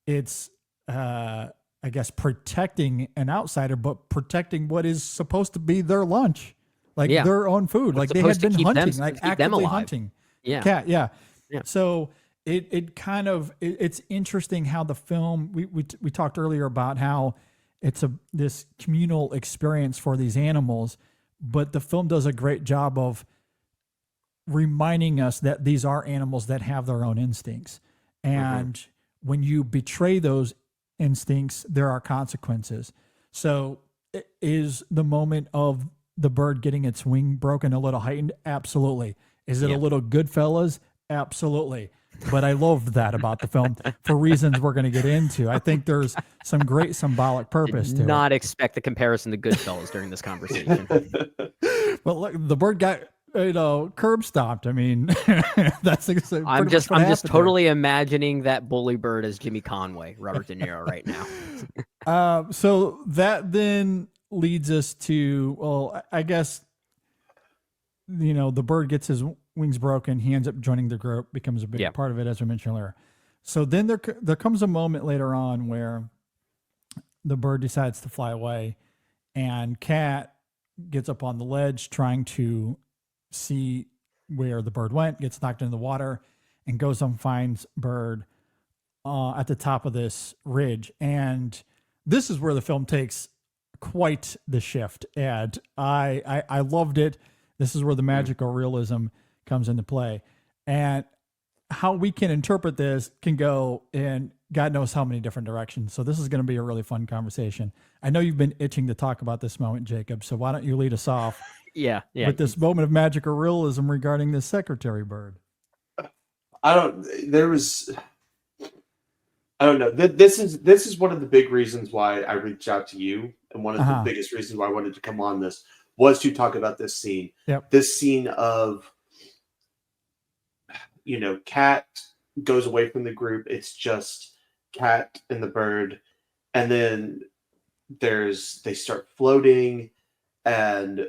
Speaker 6: it's, I guess, protecting an outsider, but protecting what is supposed to be their lunch, like their own food.
Speaker 7: What's
Speaker 6: like they had
Speaker 7: supposed to
Speaker 6: been
Speaker 7: keep
Speaker 6: hunting,
Speaker 7: them-
Speaker 6: like
Speaker 7: keep them
Speaker 6: actively
Speaker 7: alive.
Speaker 6: hunting.
Speaker 7: Yeah.
Speaker 6: Cat, yeah.
Speaker 7: Yeah.
Speaker 6: So it kind of, it's interesting how the film, we talked earlier about how it's this communal experience for these animals, but the film does a great job of reminding us that these are animals that have their own instincts. And when you betray those instincts, there are consequences. So is the moment of the bird getting its wing broken a little heightened? Absolutely. Is it a little Goodfellas? Absolutely. But I loved that about the film for reasons we're going to get into. I think there's some great symbolic purpose to
Speaker 7: Not expect the comparison to Goodfellas during this conversation.
Speaker 6: it. But look, the bird got curb stomped. I mean, that's
Speaker 7: I'm just totally imagining that bully bird as Jimmy Conway, Robert De Niro, right now.
Speaker 6: So that then leads us to, well, I guess, the bird gets his wings broken. He ends up joining the group, becomes a big part of it, as we mentioned earlier. So then there comes a moment later on where the bird decides to fly away, and Cat gets up on the ledge trying to see where the bird went, gets knocked into the water, and goes and finds Bird at the top of this ridge. And this is where the film takes quite the shift. And I loved it. This is where the magical realism comes into play. And how we can interpret this can go in God knows how many different directions. So this is going to be a really fun conversation. I know you've been itching to talk about this moment, Jacob. So why don't you lead us off?
Speaker 7: Yeah.
Speaker 6: With this moment of magical realism regarding this secretary bird.
Speaker 3: I don't know. This is one of the big reasons why I reached out to you, and one of the biggest reasons why I wanted to come on this was to talk about this scene.
Speaker 6: Yep.
Speaker 3: This scene of, Cat goes away from the group. It's just Cat and the bird, and then they start floating, and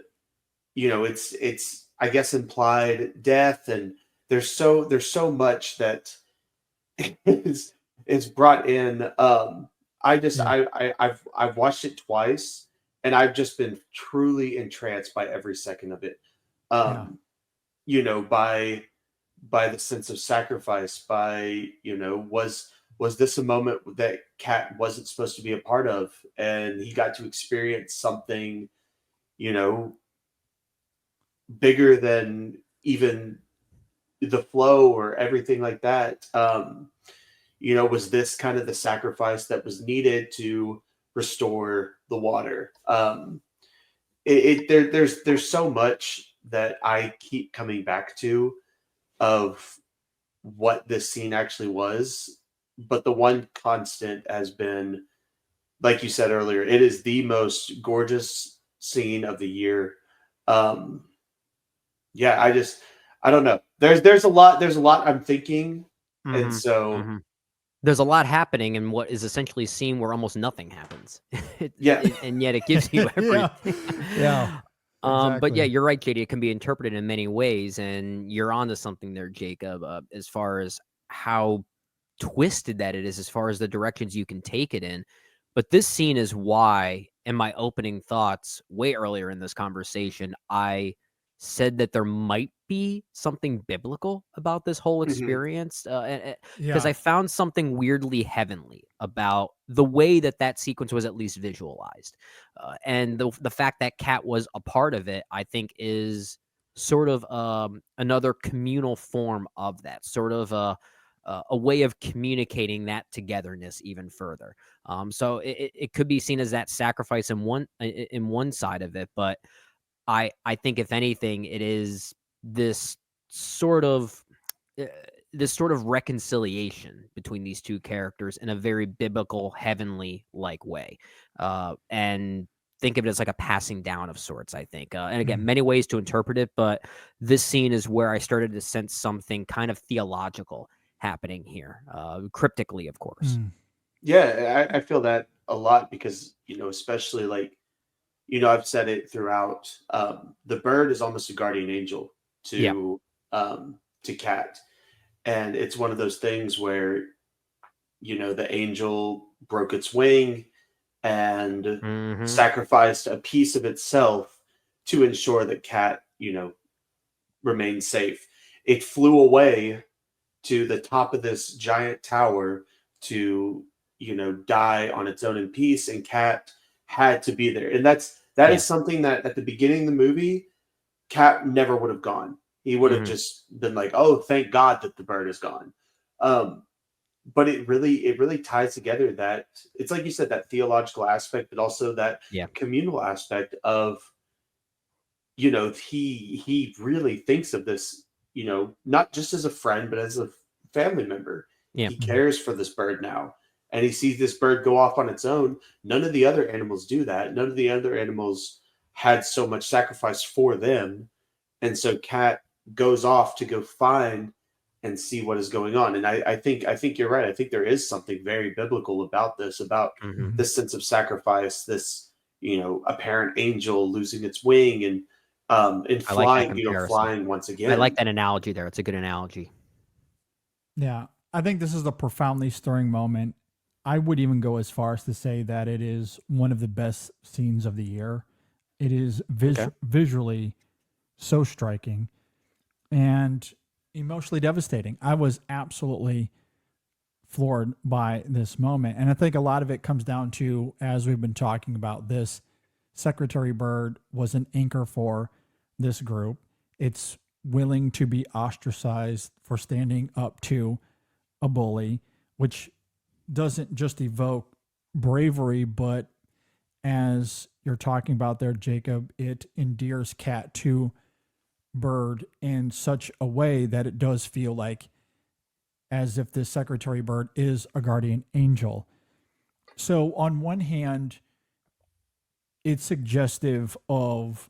Speaker 3: it's I guess implied death, and there's so much that is brought in. I've watched it twice, and I've just been truly entranced by every second of it. By the sense of sacrifice, by was was this a moment that Cat wasn't supposed to be a part of, and he got to experience something, you know, bigger than even the flow or everything like that. You know, was this kind of the sacrifice that was needed to restore the water? There's so much that I keep coming back to of what this scene actually was, but the one constant has been, like you said earlier, it is the most gorgeous scene of the year. Um, yeah, I don't know. There's a lot I'm thinking, and
Speaker 7: Mhm,
Speaker 3: so
Speaker 7: mhm. There's a lot happening in what is essentially a scene where almost nothing happens.
Speaker 3: yeah.
Speaker 7: And yet it gives you
Speaker 6: Yeah.
Speaker 7: everything.
Speaker 6: Yeah,
Speaker 7: But yeah,
Speaker 6: exactly.
Speaker 7: you're right, JD. It can be interpreted in many ways, and you're onto something there, Jacob, as far as how twisted that it is, as far as the directions you can take it in. But this scene is why, in my opening thoughts, way earlier in this conversation, I said that there might be something biblical about this whole
Speaker 3: Mhm.
Speaker 7: experience, because
Speaker 6: Yeah.
Speaker 7: I found something weirdly heavenly about the way that that sequence was at least visualized, and the fact that Cat was a part of it, I think, is sort of another communal form of that, sort of a way of communicating that togetherness even further. So it could be seen as that sacrifice in one side of it, but I think if anything, it is this sort of uh, this sort of reconciliation between these two characters in a very biblical, heavenly like way, and think of it as like a passing down of sorts. I think, and again,
Speaker 6: Mm.
Speaker 7: many ways to interpret it, but this scene is where I started to sense something kind of theological happening here, cryptically, of course.
Speaker 6: Mm.
Speaker 3: Yeah, I feel that a lot because, you know, especially like, you know, I've said it throughout. The bird is almost a guardian angel
Speaker 7: Yeah.
Speaker 3: to Cat, and it's one of those things where, you know, the angel broke its wing and
Speaker 7: Hmm.
Speaker 3: sacrificed a piece of itself to ensure that Cat, you know, remained safe. It flew away to the top of this giant tower to, you know, die on its own in peace, and Cat had to be there. And that
Speaker 7: Yeah.
Speaker 3: is something that at the beginning of the movie, Cat never would have gone. He would have
Speaker 7: Hmm.
Speaker 3: just been like, "Oh, thank God that the bird is gone." Um, but it really ties together that it's like you said, that theological aspect, but also that
Speaker 7: Yeah.
Speaker 3: communal aspect of, you know, he really thinks of this, you know, not just as a friend, but as a family member.
Speaker 7: Yeah.
Speaker 3: He
Speaker 6: Mm.
Speaker 3: cares for this bird now, and he sees this bird go off on its own. None of the other animals do that. None of the other animals had so much sacrifice for them, and so Cat goes off to go find and see what is going on. And I think you're right. I think there is something very biblical about this, about
Speaker 7: Hmm.
Speaker 6: Mhm.
Speaker 3: this sense of sacrifice, this, you know, apparent angel losing its wing and
Speaker 7: I like that
Speaker 3: flying, you know,
Speaker 7: comparison.
Speaker 3: flying once
Speaker 7: I like
Speaker 3: again.
Speaker 7: that analogy there. It's a good analogy.
Speaker 6: Yeah. I think this is a profoundly stirring moment. I would even go as far as to say that it is one of the best scenes of the year. It is
Speaker 7: Okay.
Speaker 6: visually so striking and emotionally devastating. I was absolutely floored by this moment. And I think a lot of it comes down to, as we've been talking about, this Secretary Bird was an anchor for this group. It's willing to be ostracized for standing up to a bully, which doesn't just evoke bravery, but as you're talking about there, Jacob, it endears Cat to Bird in such a way that it does feel like as if this Secretary Bird is a guardian angel. So, on one hand, it's suggestive of,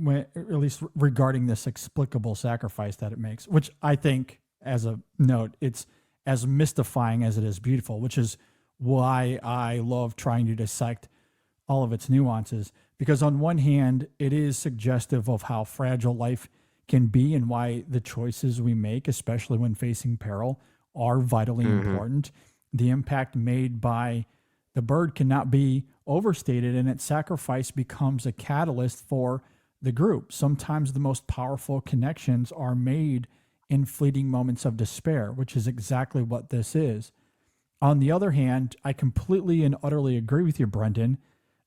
Speaker 6: at least regarding this explicable sacrifice that it makes, which I think, as a note, it's as mystifying as it is beautiful, which is why I love trying to dissect all of its nuances. Because on one hand, it is suggestive of how fragile life can be and why the choices we make, especially when facing peril, are vitally
Speaker 7: Hmm.
Speaker 6: important. The impact made by the bird cannot be overstated, and its sacrifice becomes a catalyst for the group. Sometimes the most powerful connections are made in fleeting moments of despair, which is exactly what this is. On the other hand, I completely and utterly agree with you, Brendan.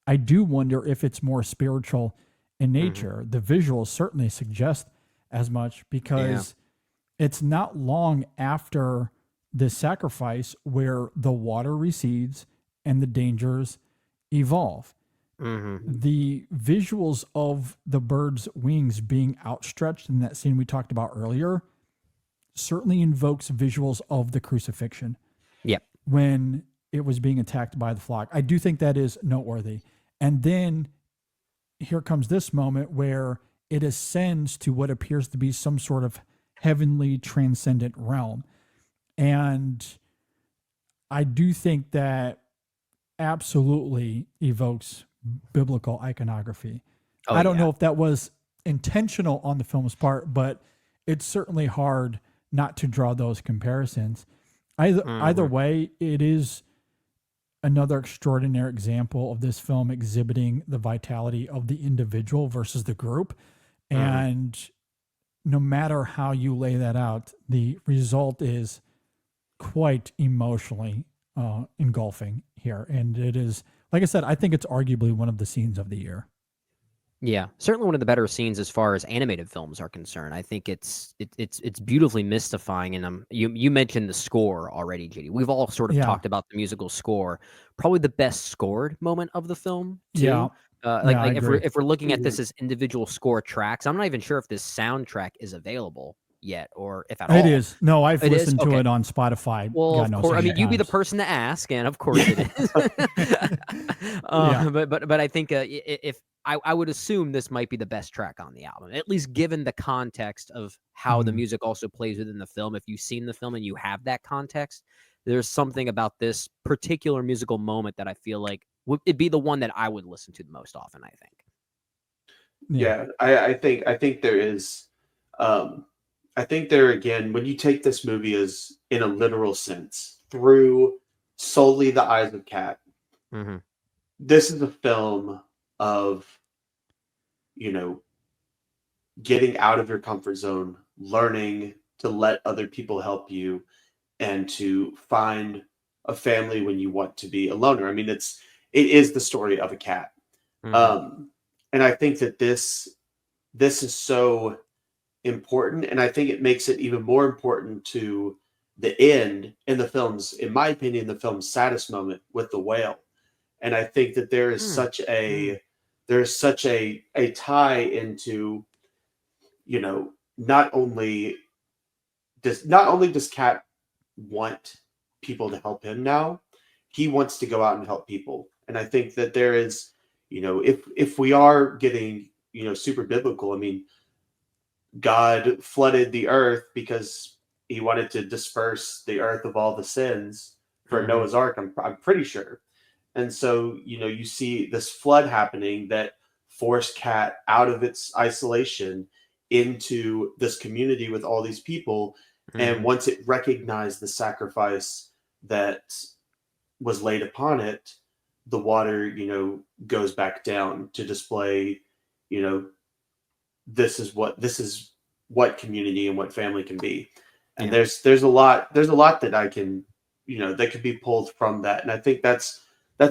Speaker 6: I do wonder if it's more spiritual in nature. The visuals certainly suggest as much because it's not long after this sacrifice where the water recedes and the dangers evolve. The visuals of the bird's wings being outstretched in that scene we talked about earlier certainly invokes visuals of the crucifixion.
Speaker 7: Yep.
Speaker 6: When it was being attacked by the flock. I do think that is noteworthy. And then here comes this moment where it ascends to what appears to be some sort of heavenly transcendent realm. And I do think that absolutely evokes biblical iconography. I don't know if that was intentional on the film's part, but it's certainly hard not to draw those comparisons. Either way, it is another extraordinary example of this film exhibiting the vitality of the individual versus the group. And no matter how you lay that out, the result is quite emotionally engulfing here. And it is, like I said, I think it's arguably one of the scenes of the year.
Speaker 7: Yeah, certainly one of the better scenes as far as animated films are concerned. I think it's beautifully mystifying, and you mentioned the score already, JD. We've all sort of talked about the musical score, probably the best scored moment of the film too.
Speaker 6: Yeah.
Speaker 7: Like if we're looking at this as individual score tracks, I'm not even sure if this soundtrack is available yet, or if at all.
Speaker 6: It is. No, I've
Speaker 7: It is?
Speaker 6: listened to
Speaker 7: Okay.
Speaker 6: it on Spotify.
Speaker 7: Well,
Speaker 6: God
Speaker 7: of
Speaker 6: knows
Speaker 7: course.
Speaker 6: how
Speaker 7: I mean,
Speaker 6: many
Speaker 7: you'd be the
Speaker 6: times.
Speaker 7: person to ask, and of course it is. But I think if I would assume this might be the best track on the album, at least given the context of how the music also plays within the film. If you've seen the film and you have that context, there's something about this particular musical moment that I feel like it'd be the one that I would listen to the most often, I think.
Speaker 3: Yeah, I think there is. I think there again, when you take this movie as in a literal sense through solely the eyes of Kat, this is a film of, getting out of your comfort zone, learning to let other people help you, and to find a family when you want to be a loner. I mean, it is the story of a cat. And I think that this is so important, and I think it makes it even more important to the end in the film's, in my opinion, the film's saddest moment with the whale. And I think that there is such a tie into, not only does Cat want people to help him now, he wants to go out and help people. And I think that there is, if we are getting, super biblical, I mean, God flooded the earth because he wanted to disperse the earth of all the sins for Noah's Ark. I'm pretty sure. And so, you see this flood happening that forced Cat out of its isolation into this community with all these people. And once it recognized the sacrifice that was laid upon it, the water, goes back down to display, this is what community and what family can be. And there's a lot that I can, that could be pulled from that. And I think that's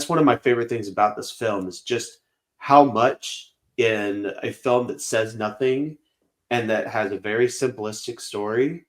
Speaker 3: one of my favorite things about this film is just how much in a film that says nothing and that has a very simplistic story,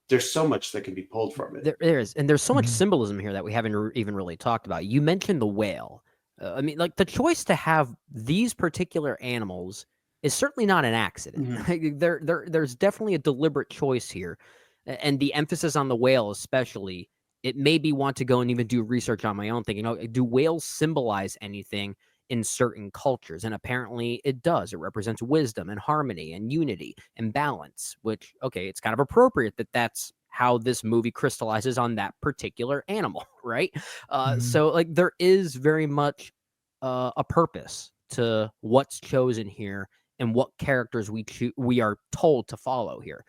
Speaker 3: there's so much that can be pulled from it.
Speaker 7: There is, and there's so much symbolism here that we haven't even really talked about. You mentioned the whale. I mean, like the choice to have these particular animals is certainly not an accident. There's definitely a deliberate choice here, and the emphasis on the whale, especially. It made me want to go and even do research on my own, thinking, do whales symbolize anything in certain cultures? And apparently it does. It represents wisdom and harmony and unity and balance, which, okay, it's kind of appropriate that that's how this movie crystallizes on that particular animal, right? So, like, there is very much a purpose to what's chosen here and what characters we are told to follow here.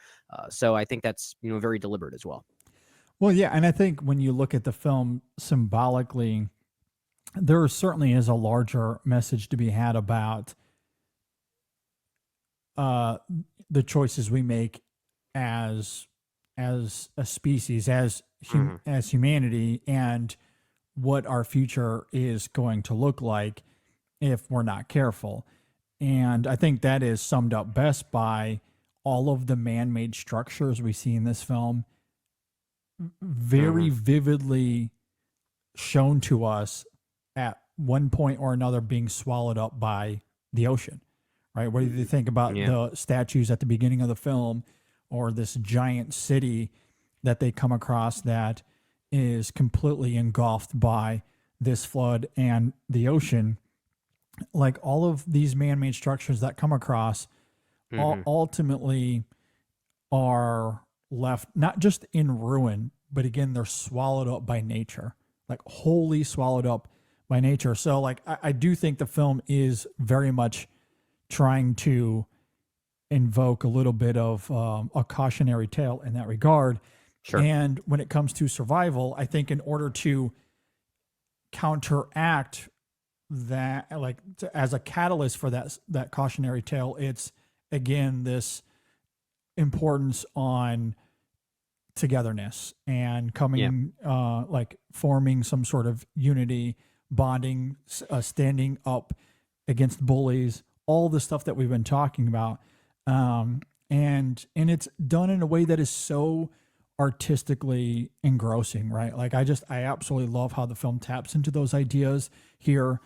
Speaker 7: So I think that's, very deliberate as well.
Speaker 6: Well, yeah, and I think when you look at the film symbolically, there certainly is a larger message to be had about the choices we make as as a species, as as humanity, and what our future is going to look like if we're not careful. And I think that is summed up best by all of the man-made structures we see in this film, very vividly shown to us at one point or another being swallowed up by the ocean, right? What do you think about the statues at the beginning of the film, or this giant city that they come across that is completely engulfed by this flood and the ocean? Like, all of these man-made structures that come across ultimately are left not just in ruin, but again, they're swallowed up by nature, like wholly swallowed up by nature. So like, I do think the film is very much trying to invoke a little bit of a cautionary tale in that regard.
Speaker 7: Sure.
Speaker 6: And when it comes to survival, I think in order to counteract that, like as a catalyst for that cautionary tale, it's again this importance on togetherness and coming like forming some sort of unity, bonding, standing up against bullies, all the stuff that we've been talking about, and it's done in a way that is so artistically engrossing, right? Like I absolutely love how the film taps into those ideas here,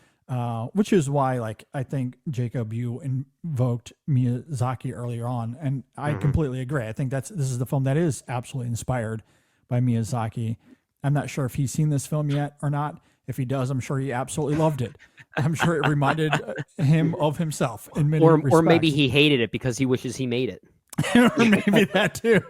Speaker 6: which is why, like, I think, Jacob, you invoked Miyazaki earlier on, and I completely agree. I think this is the film that is absolutely inspired by Miyazaki. I'm not sure if he's seen this film yet or not. If he does, I'm sure he absolutely loved it. I'm sure it reminded him of himself in many respects.
Speaker 7: Or maybe he hated it because he wishes he made it.
Speaker 6: Or maybe that too.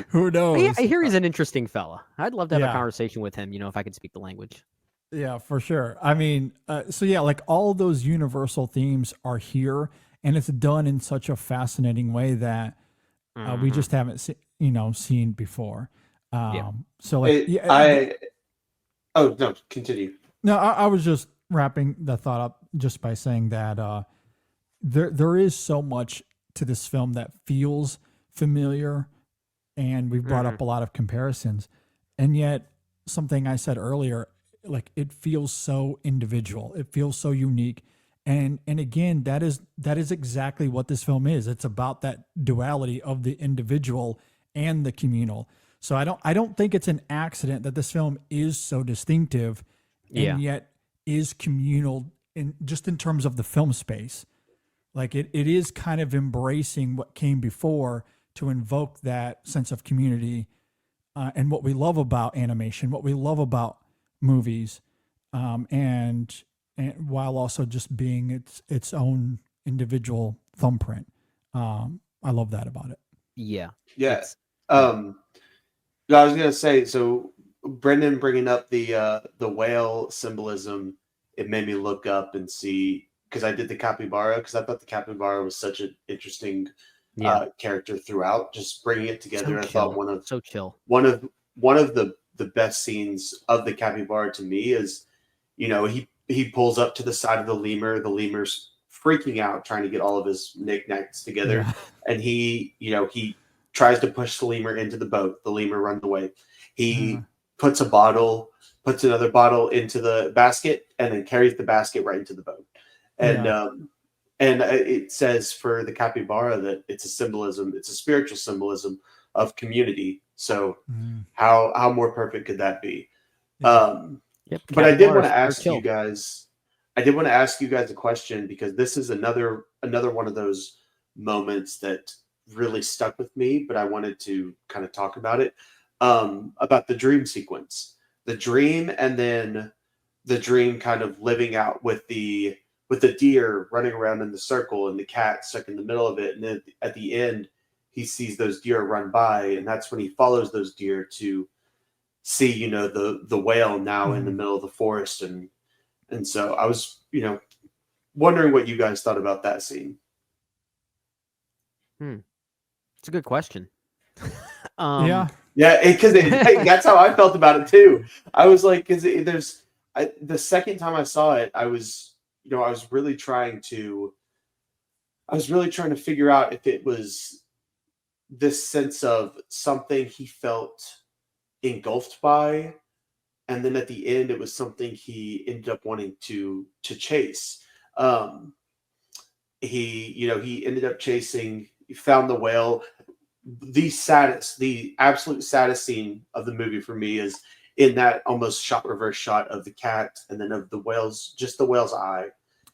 Speaker 6: Who knows?
Speaker 7: I hear he's an interesting fella. I'd love to have a conversation with him, if I could speak the language.
Speaker 6: Yeah, for sure. I mean, so yeah, like all those universal themes are here, and it's done in such a fascinating way that we just haven't seen before. So like,
Speaker 3: oh no, continue.
Speaker 6: No, I was just wrapping the thought up just by saying that there is so much to this film that feels familiar, and we've brought up a lot of comparisons, and yet something I said earlier, like, it feels so individual, it feels so unique, and again, that is exactly what this film is. It's about that duality of the individual and the communal. So I don't think it's an accident that this film is so distinctive and yet is communal in terms of the film space. Like it is kind of embracing what came before to invoke that sense of community, and what we love about animation, what we love about movies, and while also just being its own individual thumbprint. I love that about it.
Speaker 3: Yeah. I was gonna say, so Brendan bringing up the whale symbolism, it made me look up and see, because I did the capybara, because I thought the capybara was such an interesting character throughout. Just bringing it together, I thought one of the best scenes of the capybara to me is, he pulls up to the side of the lemur's freaking out, trying to get all of his knickknacks together, and he tries to push the lemur into the boat. The lemur runs away. He puts another bottle into the basket, and then carries the basket right into the boat. And it says for the capybara that it's a spiritual symbolism of community. So how more perfect could that be? But I did want to ask you guys a question, because this is another one of those moments that really stuck with me, but I wanted to kind of talk about it, about the dream sequence, the dream, and then the dream kind of living out with the deer running around in the circle and the cat stuck in the middle of it. And then at the end, he sees those deer run by, and that's when he follows those deer to see, the whale now in the middle of the forest. And so I was, wondering what you guys thought about that scene.
Speaker 7: It's a good question.
Speaker 6: Yeah,
Speaker 3: because that's how I felt about it too. I was like, because the second time I saw it, I was really trying to figure out if it was this sense of something he felt engulfed by, and then at the end it was something he ended up wanting to chase. um he ended up chasing, he found the whale. The absolute saddest scene of the movie for me is in that almost shot reverse shot of the cat and then of the whale's, just the whale's eye.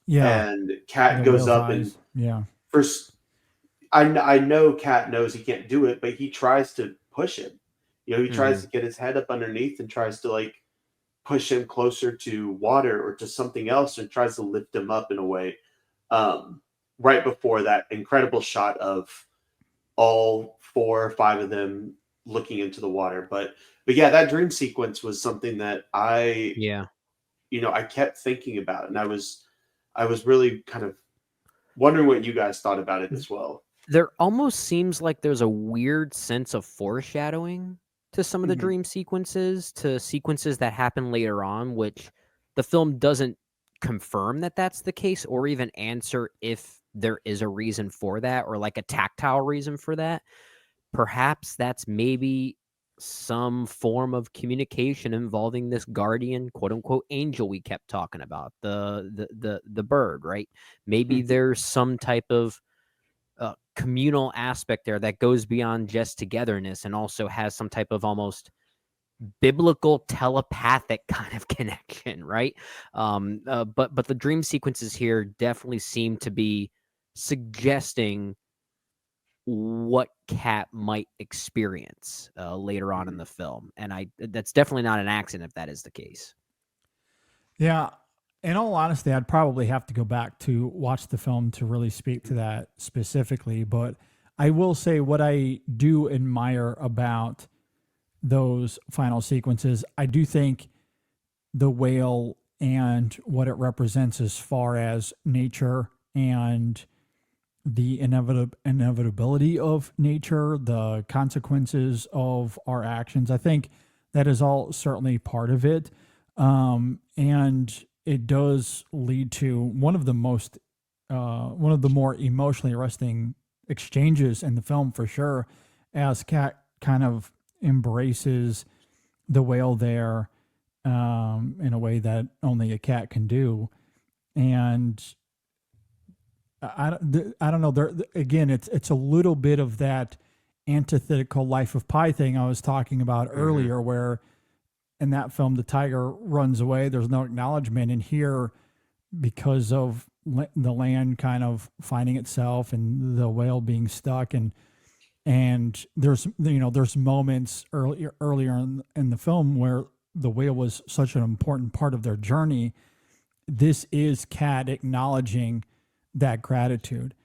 Speaker 6: Yeah,
Speaker 3: And cat
Speaker 6: the
Speaker 3: goes
Speaker 6: whale's
Speaker 3: up and
Speaker 6: eyes. Yeah.
Speaker 3: first, I know cat knows he can't do it, but he tries to push him. He tries
Speaker 7: Mhm.
Speaker 3: to get his head up underneath and tries to like push him closer to water or to something else, and tries to lift him up in a way. Um, right before that incredible shot of all 4 or 5 of them looking into the water. But yeah, that dream sequence was something that
Speaker 7: Yeah.
Speaker 3: I kept thinking about, and I was really kind of wondering what you guys thought about it as well.
Speaker 7: There almost seems like there's a weird sense of foreshadowing to some of the
Speaker 3: Mhm.
Speaker 7: dream sequences, to sequences that happen later on, which the film doesn't confirm that that's the case or even answer if there is a reason for that or like a tactile reason for that. Perhaps that's maybe some form of communication involving this guardian, quote unquote, angel we kept talking about, the bird, right? Maybe
Speaker 3: Mhm.
Speaker 7: there's some type of communal aspect there that goes beyond just togetherness and also has some type of almost biblical telepathic kind of connection, right? But the dream sequences here definitely seem to be suggesting what Cat might experience later on in
Speaker 3: Mhm.
Speaker 7: the film, and that's definitely not an accident if that is the case.
Speaker 6: Yeah. In all honesty, I'd probably have to go back to watch the film to really speak to that specifically. But I will say what I do admire about those final sequences, I do think the whale and what it represents as far as nature and the inevitability of nature, the consequences of our actions. I think that is all certainly part of it. And it does lead to one of the more emotionally arresting exchanges in the film for sure, as Cat kind of embraces the whale there in a way that only a cat can do. And I don't know. Again, it's a little bit of that antithetical Life of Pi thing I was talking about
Speaker 7: Hmm.
Speaker 6: earlier, where in that film the tiger runs away. There's no acknowledgement, and here, because of the land kind of finding itself and the whale being stuck, and there's moments earlier in the film where the whale was such an important part of their journey. This is Cat acknowledging that gratitude,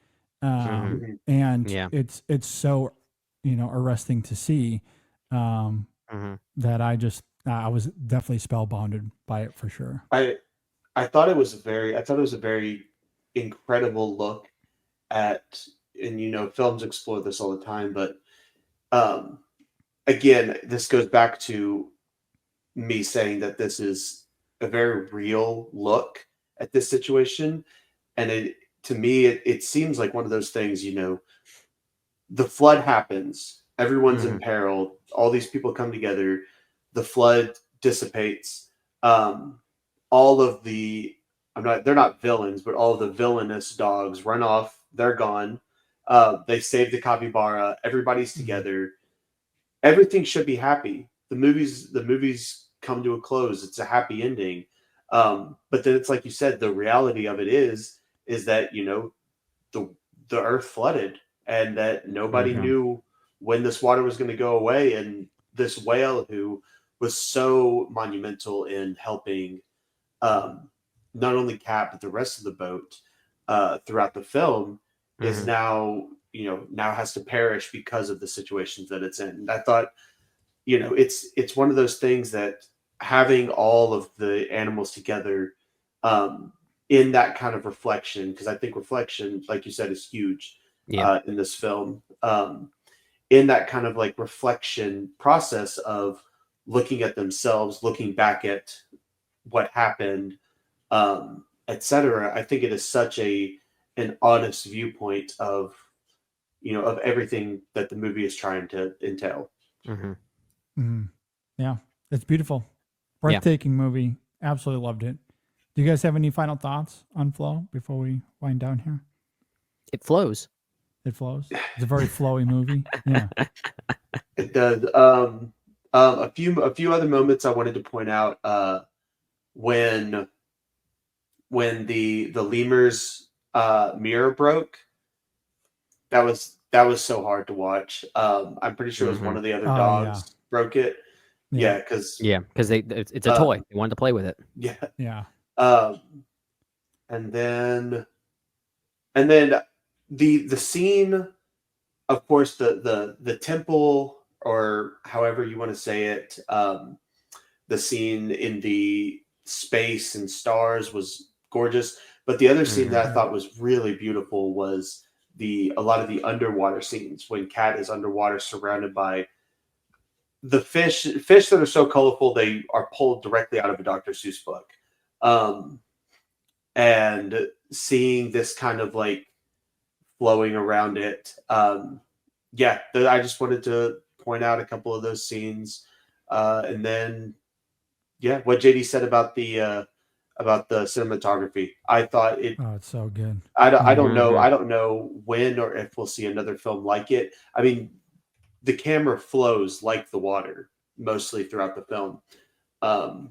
Speaker 7: Hmm.
Speaker 3: Mhm.
Speaker 6: and
Speaker 7: Yeah.
Speaker 6: it's so arresting to see, um,
Speaker 7: Hmm.
Speaker 6: that I was definitely spellbounded by it for sure.
Speaker 3: I I thought it was a very incredible look at, and films explore this all the time, but um again, this goes back to me saying that this is a very real look at this situation. And to me, it seems like one of those things, the flood happens, everyone's in
Speaker 7: Hmm.
Speaker 3: peril, all these people come together, the flood dissipates. Um, all of the, they're not villains, but all of the villainous dogs run off, they're gone. They save the capybara, everybody's
Speaker 6: Mhm.
Speaker 3: together, everything should be happy. The movies come to a close. It's a happy ending. But then it's like you said, the reality of it is that the the earth flooded, and that nobody
Speaker 6: Yeah.
Speaker 7: Hmm.
Speaker 3: knew when this water was going to go away. And this whale, who was so monumental in helping, um, not only Cap but the rest of the boat throughout the film, is
Speaker 7: Hmm.
Speaker 3: now has to perish because of the situations that it's in. And I thought, it's one of those things that having all of the animals together, um, in that kind of reflection, because I think reflection, like you said, is huge
Speaker 7: Yeah.
Speaker 3: in this film. In that kind of like reflection process of looking at themselves, looking back at what happened, etc. I think it is such an honest viewpoint of of everything that the movie is trying to entail.
Speaker 6: Yeah, it's beautiful, breathtaking movie. Absolutely loved it. Do you guys have any final thoughts on Flow before we wind down here?
Speaker 7: It flows.
Speaker 6: It flows. It's a very flowy movie. Yeah.
Speaker 3: It does. A few other moments I wanted to point out. When the lemur's mirror broke, that was so hard to watch. I'm pretty sure it was one of the other dogs broke it. Yeah, because
Speaker 7: it's a toy. They wanted to play with it.
Speaker 6: Yeah.
Speaker 3: And then the scene, of course, the temple, or however you want to say it, the scene in the space and stars was gorgeous. But the other scene that I thought was really beautiful was a lot of the underwater scenes when Kat is underwater surrounded by the fish that are so colorful they are pulled directly out of a Dr. Seuss book. And seeing this kind of like flowing around it. I just wanted to point out a couple of those scenes. And then what JD said about the cinematography. I thought it.
Speaker 6: Oh, it's so good.
Speaker 3: I don't know. I don't know when or if we'll see another film like it. I mean, the camera flows like the water mostly throughout the film, and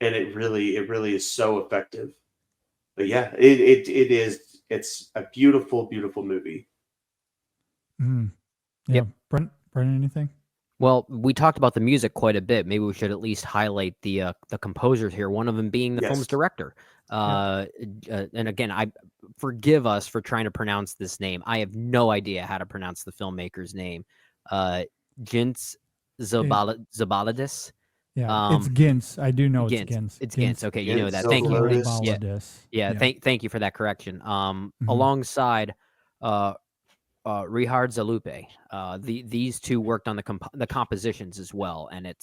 Speaker 3: it really is so effective. But yeah, it is. It's a beautiful, beautiful movie.
Speaker 6: Yeah, yep. Brennan, anything?
Speaker 7: Well, we talked about the music quite a bit. Maybe we should at least highlight the composers here. One of them being the film's director. And again, forgive us for trying to pronounce this name. I have no idea how to pronounce the filmmaker's name. Gints Zilbalodis.
Speaker 6: Yeah, it's Gints. I do know
Speaker 7: Gints.
Speaker 6: it's Gints.
Speaker 7: It's Gints. Okay, you know that.
Speaker 3: Zilbalodis.
Speaker 7: Thank you.
Speaker 6: Thank
Speaker 7: you for that correction. Alongside Richard Zalupe. These two worked on the compositions as well, and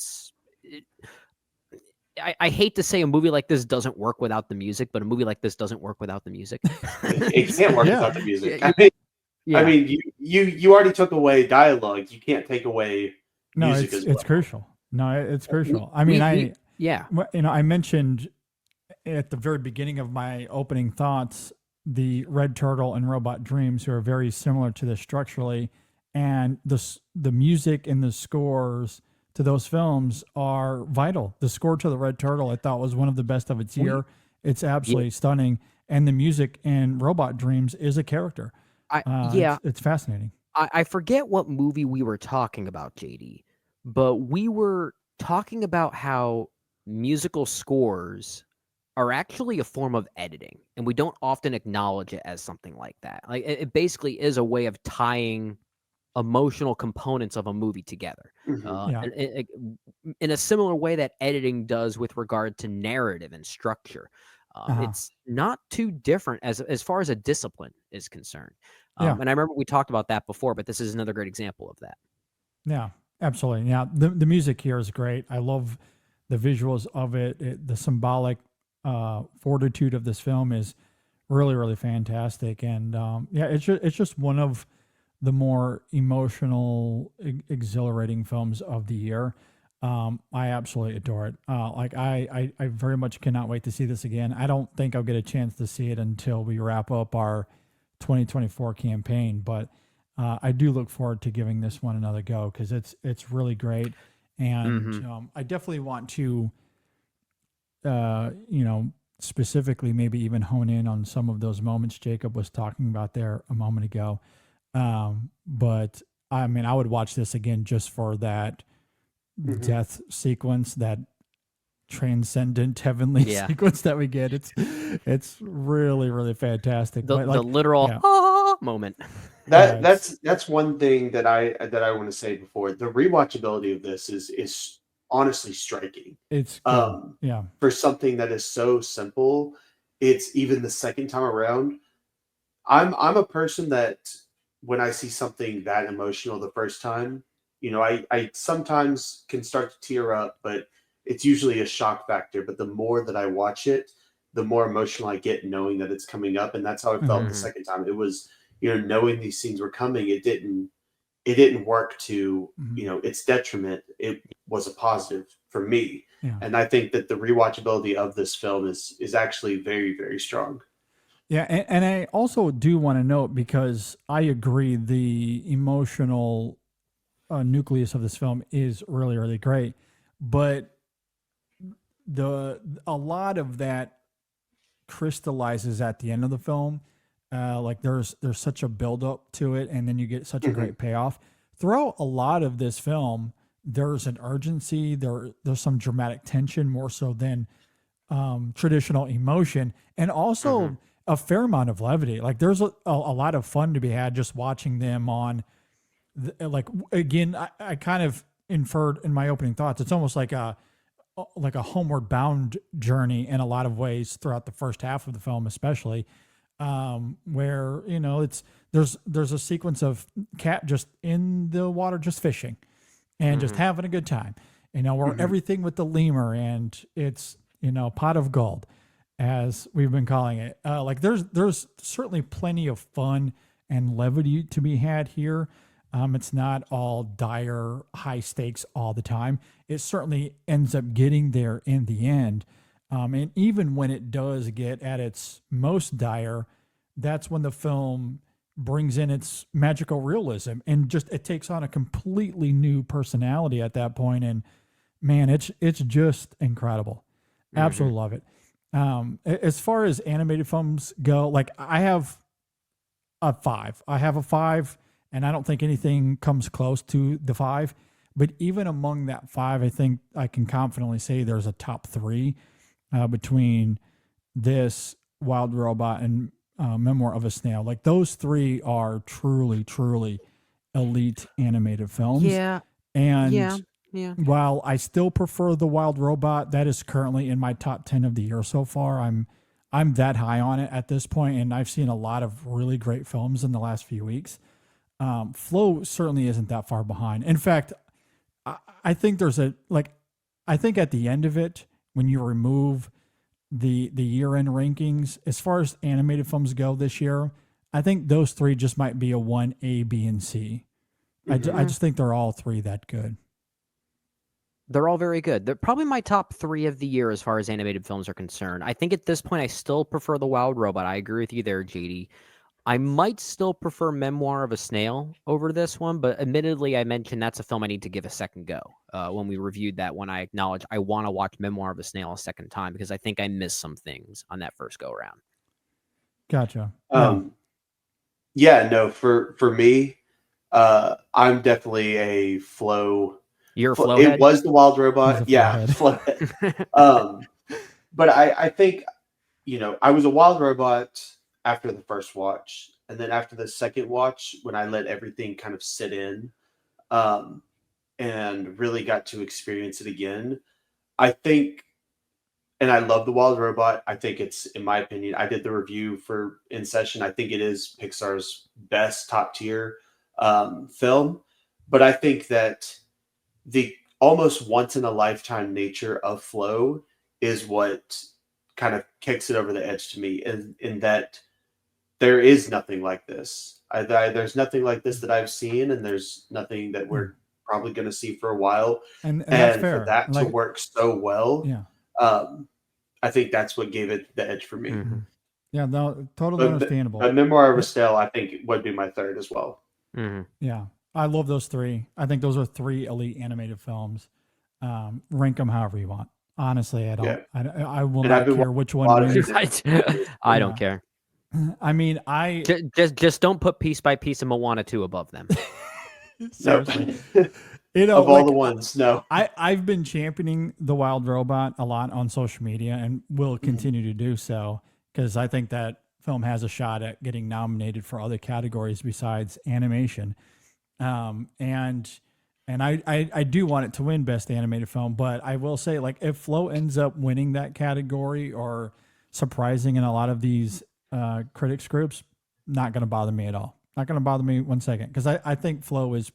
Speaker 7: I hate to say a movie like this doesn't work without the music, but a movie like this doesn't work without the music.
Speaker 3: It can't work without the music.
Speaker 7: Yeah.
Speaker 3: I mean, you already took away dialogue. You can't take away music as well.
Speaker 6: It's crucial. No, it's crucial. I mean, I mentioned at the very beginning of my opening thoughts the Red Turtle and Robot Dreams, who are very similar to this structurally, and the music and the scores to those films are vital. The score to the Red Turtle, I thought, was one of the best of its year. It's absolutely stunning, and the music in Robot Dreams is a character. It's fascinating.
Speaker 7: I forget what movie we were talking about, JD, but we were talking about how musical scores are actually a form of editing, and we don't often acknowledge it as something like that. Like it basically is a way of tying emotional components of a movie together. In a similar way that editing does with regard to narrative and structure. It's not too different as far as a discipline is concerned. And I remember we talked about that before, but this is another great example of that.
Speaker 6: Yeah, absolutely. Yeah, the music here is great. I love the visuals of it. The symbolic fortitude of this film is really, really fantastic. And it's just one of the more emotional, exhilarating films of the year. I absolutely adore it. I very much cannot wait to see this again. I don't think I'll get a chance to see it until we wrap up our 2024 campaign, but I do look forward to giving this one another go because it's really great. And I definitely want to, specifically maybe even hone in on some of those moments Jacob was talking about there a moment ago. But I mean, I would watch this again just for that death sequence, that transcendent heavenly sequence that we get. It's really, really fantastic.
Speaker 7: The literal moment.
Speaker 3: That's one thing that I want to say before. The rewatchability of this is honestly striking.
Speaker 6: It's
Speaker 3: for something that is so simple. It's even the second time around. I'm a person that when I see something that emotional the first time, I sometimes can start to tear up, but it's usually a shock factor. But the more that I watch it, the more emotional I get knowing that it's coming up. And that's how I felt the second time. It was knowing these scenes were coming, it didn't work to
Speaker 6: Mhm.
Speaker 3: its detriment. It was a positive for me,
Speaker 6: Yeah.
Speaker 3: and I think that the rewatchability of this film is actually very, very strong.
Speaker 6: Yeah, and I also do want to note, because I agree the emotional nucleus of this film is really, really great, but a lot of that crystallizes at the end of the film. Like there's such a build up to it, and then you get such a
Speaker 3: Mhm.
Speaker 6: great payoff. Throughout a lot of this film, there's an urgency. There's some dramatic tension, more so than traditional emotion, and also a fair amount of levity. Like there's a lot of fun to be had just watching them on. Again, I kind of inferred in my opening thoughts. It's almost like a homeward bound journey in a lot of ways throughout the first half of the film, especially where there's a sequence of Cat just in the water, just fishing and just having a good time. Where everything with the lemur, and it's pot of gold, as we've been calling it. Like there's certainly plenty of fun and levity to be had here. It's not all dire, high stakes all the time. It certainly ends up getting there in the end. And even when it does get at its most dire, that's when the film brings in its magical realism, and just it takes on a completely new personality at that point. And man, it's just incredible. Absolutely love it. As far as animated films go, like I have a 5. I have a 5, and I don't think anything comes close to the 5. But even among that 5, I think I can confidently say there's a top 3 between this, Wild Robot, and Memoir of a Snail. Like those 3 are truly, truly elite animated films.
Speaker 7: Yeah.
Speaker 6: And
Speaker 7: Yeah.
Speaker 6: while I still prefer the Wild Robot, that is currently in my top 10 of the year so far. I'm that high on it at this point, and I've seen a lot of really great films in the last few weeks. Flow certainly isn't that far behind. In fact, I think I think at the end of it, when you remove the year-end rankings, as far as animated films go this year, I think those 3 just might be a 1A, B, and C. I just think they're all 3 that good.
Speaker 7: They're all very good. They're probably my top 3 of the year as far as animated films are concerned. I think at this point I still prefer The Wild Robot. I agree with you there, JD. I might still prefer Memoir of a Snail over this one, but admittedly, I mentioned that's a film I need to give a second go. When we reviewed that one, I acknowledged I want to watch Memoir of a Snail a second time because I think I missed some things on that first go around.
Speaker 6: Gotcha.
Speaker 3: Yeah, no, for me, I'm definitely a Flow.
Speaker 7: You're a Flow
Speaker 3: It
Speaker 7: head?
Speaker 3: was the Wild
Speaker 6: He's
Speaker 3: Robot,
Speaker 6: a
Speaker 3: yeah,
Speaker 6: Flowhead.
Speaker 3: Flowhead. But I think I was a Wild Robot after the first watch, and then after the second watch, when I let everything kind of sit in, and really got to experience it again, I think, and I love the Wild Robot. I think it's, in my opinion, I did the review for In Session. I think it is Pixar's best top tier film, but I think that the almost once in a lifetime nature of Flow is what kind of kicks it over the edge to me, in that there is nothing like this. There's nothing like this that I've seen, and there's nothing that we're probably going to see for a while.
Speaker 6: And that's fair.
Speaker 3: For that to work so well,
Speaker 6: yeah.
Speaker 3: I think that's what gave it the edge for me.
Speaker 7: Mm-hmm.
Speaker 6: Yeah, no, totally understandable.
Speaker 3: But Memoir of a Snail, I think, would be my third as well.
Speaker 7: Mm-hmm.
Speaker 6: Yeah, I love those 3. I think those are 3 elite animated films. Rank them however you want. Honestly, I don't.
Speaker 3: Yeah.
Speaker 6: I will
Speaker 3: And
Speaker 6: not
Speaker 3: I've been
Speaker 6: care which one
Speaker 3: watching a
Speaker 6: wins.
Speaker 3: lot of
Speaker 7: I don't care.
Speaker 6: I mean,
Speaker 7: Just don't put Piece by Piece and Moana 2 above them.
Speaker 6: seriously.
Speaker 3: Of all the ones, no.
Speaker 6: I've been championing the Wild Robot a lot on social media, and will continue to do so, because I think that film has a shot at getting nominated for other categories besides animation. And I do want it to win Best Animated Film, but I will say, like, if Flow ends up winning that category or surprising in a lot of these critics groups, not going to bother me at all. Not going to bother me 1 second, because I think Flow is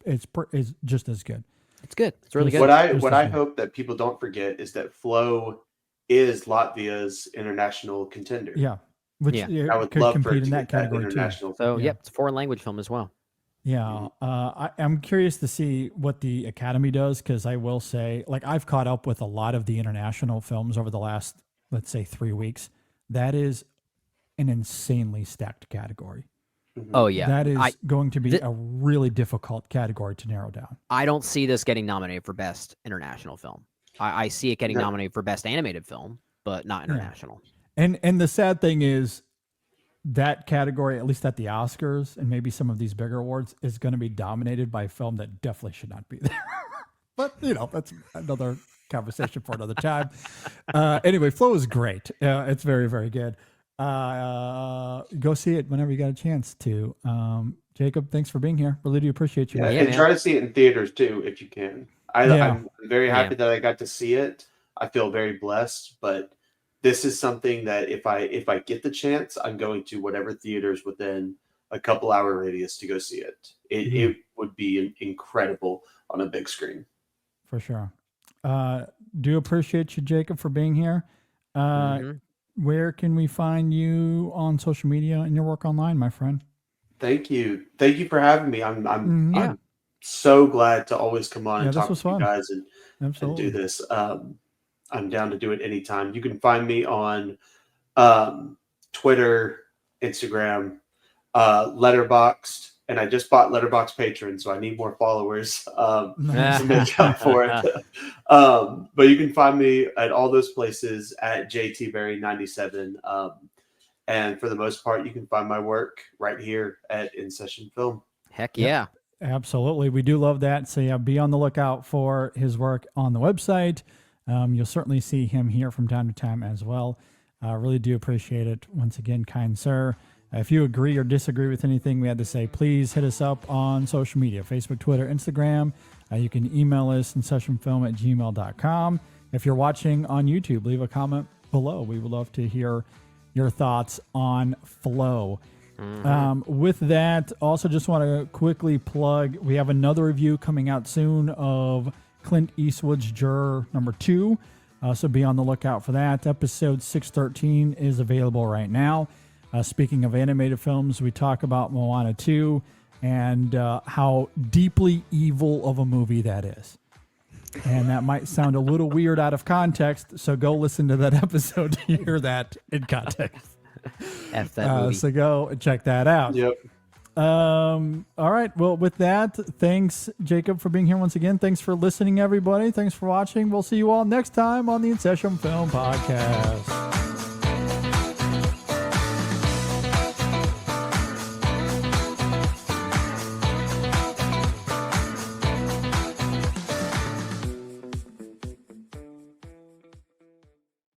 Speaker 6: just as good.
Speaker 7: It's good. It's really good.
Speaker 3: What I hope that people don't forget is that Flow is Latvia's international contender.
Speaker 6: Yeah. which
Speaker 7: Yeah.
Speaker 3: I would
Speaker 6: could
Speaker 3: love for
Speaker 6: compete
Speaker 3: it
Speaker 6: in
Speaker 3: to
Speaker 6: that
Speaker 3: get that
Speaker 6: category too.
Speaker 3: international.
Speaker 7: So,
Speaker 6: Yeah.
Speaker 7: yep, it's a foreign language film as well.
Speaker 6: Yeah, I'm curious to see what the Academy does, because I will say, like, I've caught up with a lot of the international films over the last, let's say, 3 weeks. That is an insanely stacked category.
Speaker 7: Oh, yeah.
Speaker 6: That is
Speaker 7: I
Speaker 6: going to be
Speaker 7: th-
Speaker 6: a really difficult category to narrow down.
Speaker 7: I don't see this getting nominated for Best International Film. I see it getting
Speaker 3: No.
Speaker 7: nominated for Best Animated Film, but not international.
Speaker 6: And the sad thing is, that category, at least at the Oscars and maybe some of these bigger awards, is going to be dominated by a film that definitely should not be there. But, you know, that's another conversation for another time. Anyway, Flow is great. It's very, very good. Go see it whenever you got a chance to. Jacob, thanks for being here. Really do appreciate you.
Speaker 3: Yeah,
Speaker 7: Yeah,
Speaker 3: and
Speaker 7: man.
Speaker 3: try to see it in theaters too if you can. I'm very happy
Speaker 7: Yeah.
Speaker 3: that I got to see it. I feel very blessed, but this is something that if I get the chance, I'm going to whatever theaters within a couple hour radius to go see it. It would be incredible on a big screen.
Speaker 6: For sure. Do appreciate you, Jacob, for being here. Where can we find you on social media and your work online, my friend?
Speaker 3: Thank you for having me. I'm
Speaker 7: Yeah.
Speaker 3: I'm so glad to always come on
Speaker 6: Yeah,
Speaker 3: and
Speaker 6: this
Speaker 3: talk
Speaker 6: was
Speaker 3: to you
Speaker 6: fun.
Speaker 3: guys and
Speaker 6: Absolutely.
Speaker 3: do this. I'm down to do it anytime. You can find me on Twitter, Instagram, Letterboxd, and I just bought Letterboxd Patron, so I need more followers to make up for it. But you can find me at all those places at JTberry97. And for the most part, you can find my work right here at In Session Film.
Speaker 7: Heck yeah.
Speaker 6: Absolutely. We do love that. So yeah, be on the lookout for his work on the website. You'll certainly see him here from time to time as well. Really do appreciate it. Once again, kind sir. If you agree or disagree with anything we had to say, please hit us up on social media, Facebook, Twitter, Instagram. You can email us insessionfilm@gmail.com. If you're watching on YouTube, leave a comment below. We would love to hear your thoughts on Flow. With that, also just want to quickly plug, we have another review coming out soon of Clint Eastwood's Juror number 2. So be on the lookout for that. Episode 613 is available right now. Speaking of animated films, we talk about Moana 2 and how deeply evil of a movie that is. And that might sound a little weird out of context, so go listen to that episode to hear that in context.
Speaker 7: F that movie.
Speaker 6: So go and check that out.
Speaker 3: Yep.
Speaker 6: All right. Well, with that, thanks, Jacob, for being here once again. Thanks for listening, everybody. Thanks for watching. We'll see you all next time on the In Session Film Podcast.